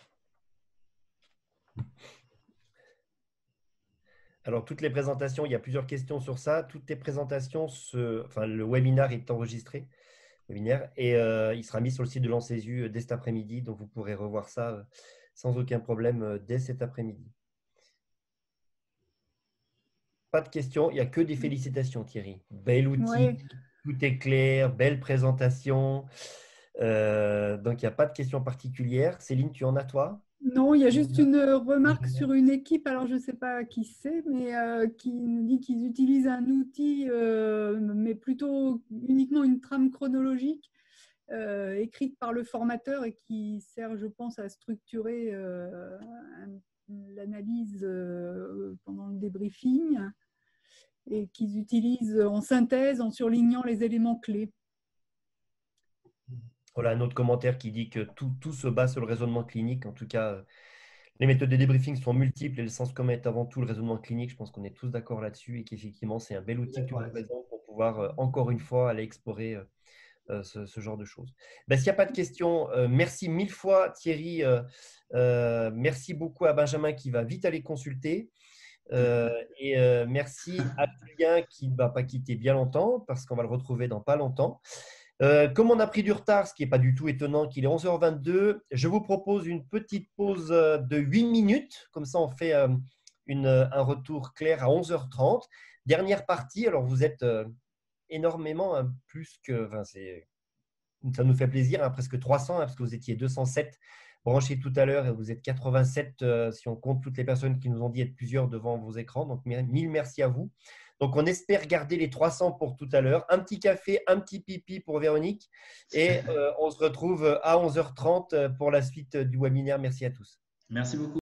Alors, toutes les présentations, il y a plusieurs questions sur ça. Toutes les présentations, le webinaire est enregistré. Et il sera mis sur le site de l'Ancesu dès cet après-midi. Donc, vous pourrez revoir ça sans aucun problème dès cet après-midi. Pas de questions, il n'y a que des félicitations, Thierry. Bel outil, Ouais. tout est clair, belle présentation. Donc, il n'y a pas de questions particulières. Céline, tu en as, toi? Non, il y a juste une remarque sur une équipe, alors je ne sais pas qui c'est, mais qui nous dit qu'ils utilisent un outil, mais plutôt uniquement une trame chronologique écrite par le formateur et qui sert, je pense, à structurer l'analyse pendant le débriefing et qu'ils utilisent en synthèse en surlignant les éléments clés. Voilà un autre commentaire qui dit que tout se base sur le raisonnement clinique. En tout cas, les méthodes de débriefing sont multiples et le sens commun est avant tout le raisonnement clinique. Je pense qu'on est tous d'accord là-dessus et qu'effectivement, c'est un bel outil que tu nous présentes pour pouvoir, encore une fois, aller explorer ce genre de choses. Ben, s'il n'y a pas de questions, merci mille fois Thierry. Merci beaucoup à Benjamin qui va vite aller consulter. Merci à Julien qui ne va pas quitter bien longtemps parce qu'on va le retrouver dans pas longtemps. Comme on a pris du retard, ce qui n'est pas du tout étonnant, qu'il est 11h22, je vous propose une petite pause de 8 minutes. Comme ça, on fait un retour clair à 11h30. Dernière partie. Alors, vous êtes énormément, plus que… Enfin, ça nous fait plaisir, presque 300, parce que vous étiez 207 branchés tout à l'heure et vous êtes 87 si on compte toutes les personnes qui nous ont dit être plusieurs devant vos écrans. Donc, mille merci à vous. Donc, on espère garder les 300 pour tout à l'heure. Un petit café, un petit pipi pour Véronique. Et on se retrouve à 11h30 pour la suite du webinaire. Merci à tous. Merci beaucoup.